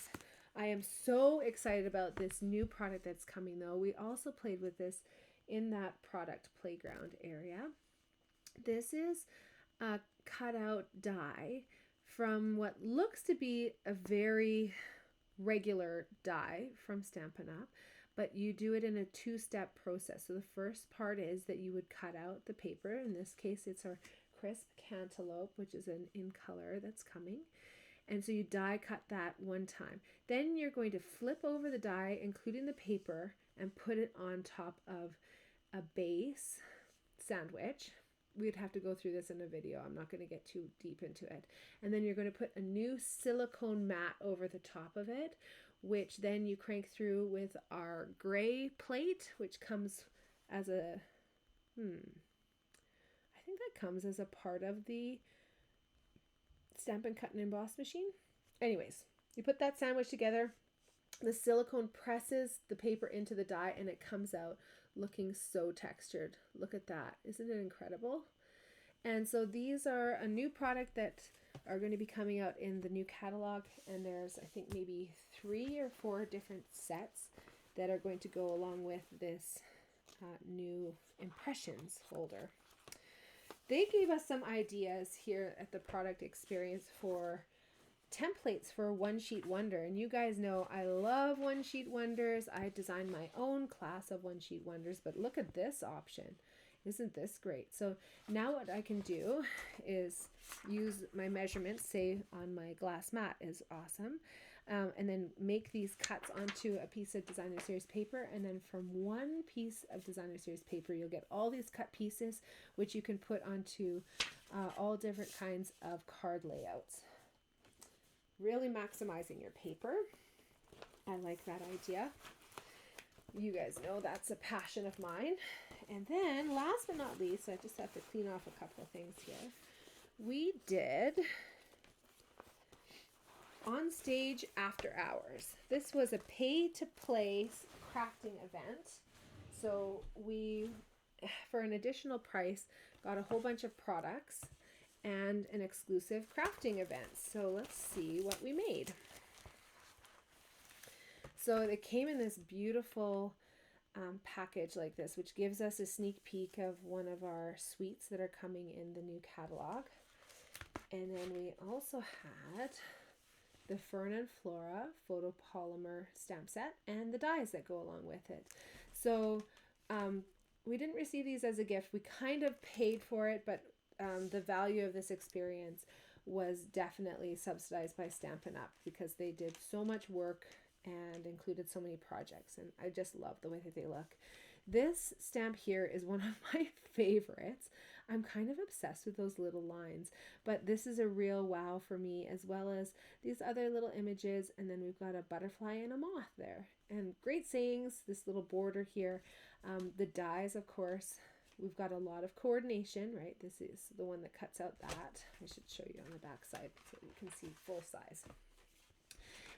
I am so excited about this new product that's coming though. We also played with this in that product playground area. This is a cutout die from what looks to be a very regular die from Stampin' Up, but you do it in a 2-step process. So the first part is that you would cut out the paper. In this case, it's our crisp cantaloupe, which is in color that's coming. And so you die cut that one time. Then you're going to flip over the die, including the paper, and put it on top of a base sandwich. We'd have to go through this in a video. I'm not going to get too deep into it. And then you're going to put a new silicone mat over the top of it, which then you crank through with our gray plate, which comes as a, I think that comes as a part of the Stampin' Cut and Emboss machine. Anyways, you put that sandwich together, the silicone presses the paper into the die, and it comes out looking so textured. Look at that. Isn't it incredible? And so these are a new product that are going to be coming out in the new catalog, and there's, I think, maybe 3 or 4 different sets that are going to go along with this new impressions folder. They gave us some ideas here at the product experience for templates for One Sheet Wonder, and you guys know I love One Sheet Wonders. I designed my own class of One Sheet Wonders, but look at this option. Isn't this great? So now what I can do is use my measurements, say on my glass mat is awesome, and then make these cuts onto a piece of Designer Series paper, and then from one piece of Designer Series paper you'll get all these cut pieces which you can put onto all different kinds of card layouts. Really maximizing your paper. I like that idea. You guys know that's a passion of mine. And then last but not least, I just have to clean off a couple of things here. We did On Stage After Hours. This was a pay-to-play crafting event. So we, for an additional price, got a whole bunch of products and an exclusive crafting event. So let's see what we made. So it came in this beautiful package like this, which gives us a sneak peek of one of our suites that are coming in the new catalog. And then we also had the Fern and Flora photopolymer stamp set and the dies that go along with it. So we didn't receive these as a gift. We kind of paid for it, but the value of this experience was definitely subsidized by Stampin' Up because they did so much work and included so many projects, and I just love the way that they look. This stamp here is one of my favorites. I'm kind of obsessed with those little lines, but this is a real wow for me, as well as these other little images, and then we've got a butterfly and a moth there. And great sayings, this little border here. The dies, of course, we've got a lot of coordination, right? This is the one that cuts out that. I should show you on the back side so you can see full size.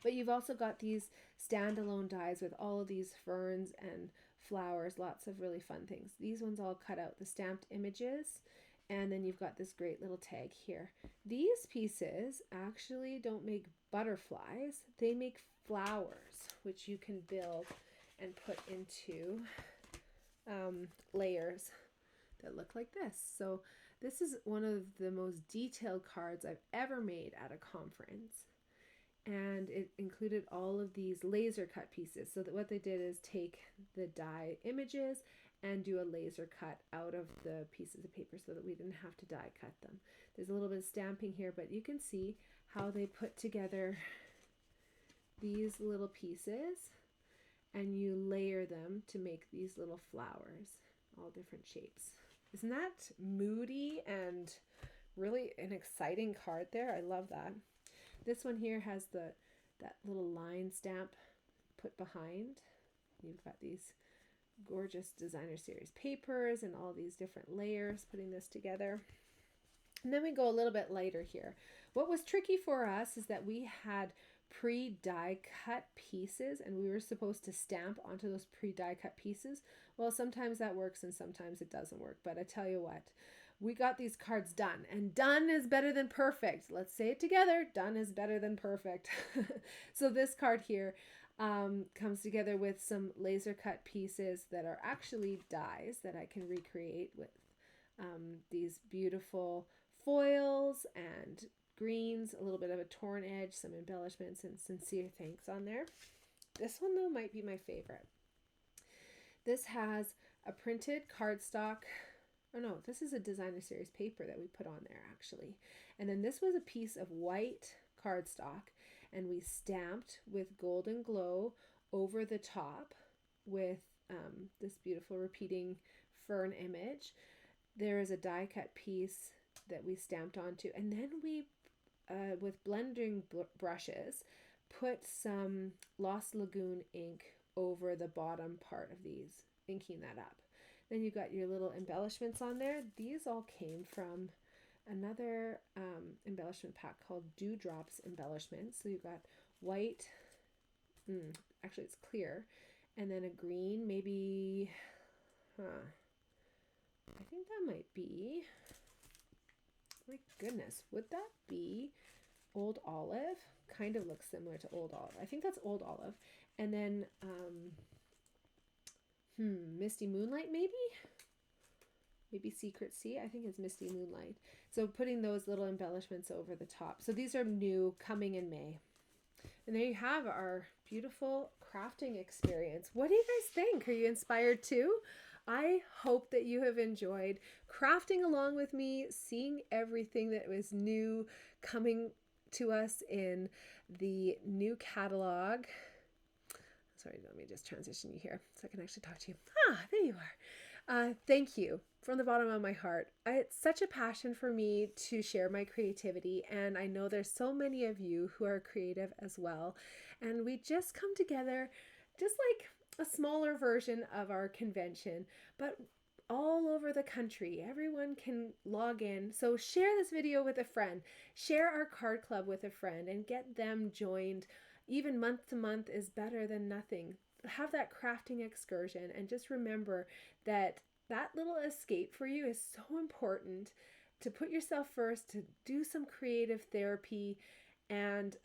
But you've also got these standalone dies with all of these ferns and flowers, lots of really fun things. These ones all cut out the stamped images, and then you've got this great little tag here. These pieces actually don't make butterflies, they make flowers, which you can build and put into layers that look like this. So this is one of the most detailed cards I've ever made at a conference. And it included all of these laser cut pieces. So that what they did is take the die images and do a laser cut out of the pieces of paper so that we didn't have to die cut them. There's a little bit of stamping here, but you can see how they put together these little pieces and you layer them to make these little flowers, all different shapes. Isn't that moody and really an exciting card there? I love that. This one here has that little line stamp put behind. You've got these gorgeous designer series papers and all these different layers putting this together. And then we go a little bit lighter here. What was tricky for us is that we had pre-die cut pieces and we were supposed to stamp onto those pre-die cut pieces. Well, sometimes that works and sometimes it doesn't work, but I tell you what, we got these cards done, and done is better than perfect. Let's say it together. Done is better than perfect. So this card here comes together with some laser cut pieces that are actually dies that I can recreate with these beautiful foils and greens, a little bit of a torn edge, some embellishments, and sincere thanks on there. This one though might be my favorite. This has a printed cardstock. Oh no, this is a designer series paper that we put on there actually. And then this was a piece of white cardstock and we stamped with Golden Glow over the top with this beautiful repeating fern image. There is a die cut piece that we stamped onto, and then we with blending brushes put some Lost Lagoon ink over the bottom part of these, inking that up. Then you got your little embellishments on there. These all came from another embellishment pack called Dewdrops Embellishments. So you've got white, actually it's clear, and then a green, maybe, I think that might be, my goodness, would that be Old Olive? Kind of looks similar to Old Olive. I think that's Old Olive. And then, Misty Moonlight maybe? Maybe Secret Sea. I think it's Misty Moonlight. So putting those little embellishments over the top. So these are new, coming in May. And there you have our beautiful crafting experience. What do you guys think? Are you inspired too? I hope that you have enjoyed crafting along with me, seeing everything that was new coming to us in the new catalog. Sorry, let me just transition you here so I can actually talk to you. There you are. Thank you from the bottom of my heart. It's such a passion for me to share my creativity, and I know there's so many of you who are creative as well. And we just come together just like a smaller version of our convention, but all over the country. Everyone can log in. So share this video with a friend, share our card club with a friend, and get them joined. Even month to month is better than nothing. Have that crafting excursion, and just remember that that little escape for you is so important, to put yourself first, to do some creative therapy, and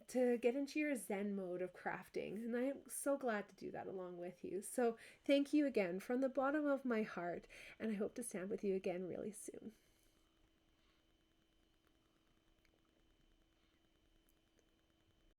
to get into your Zen mode of crafting. And I'm so glad to do that along with you. So thank you again from the bottom of my heart, and I hope to stand with you again really soon.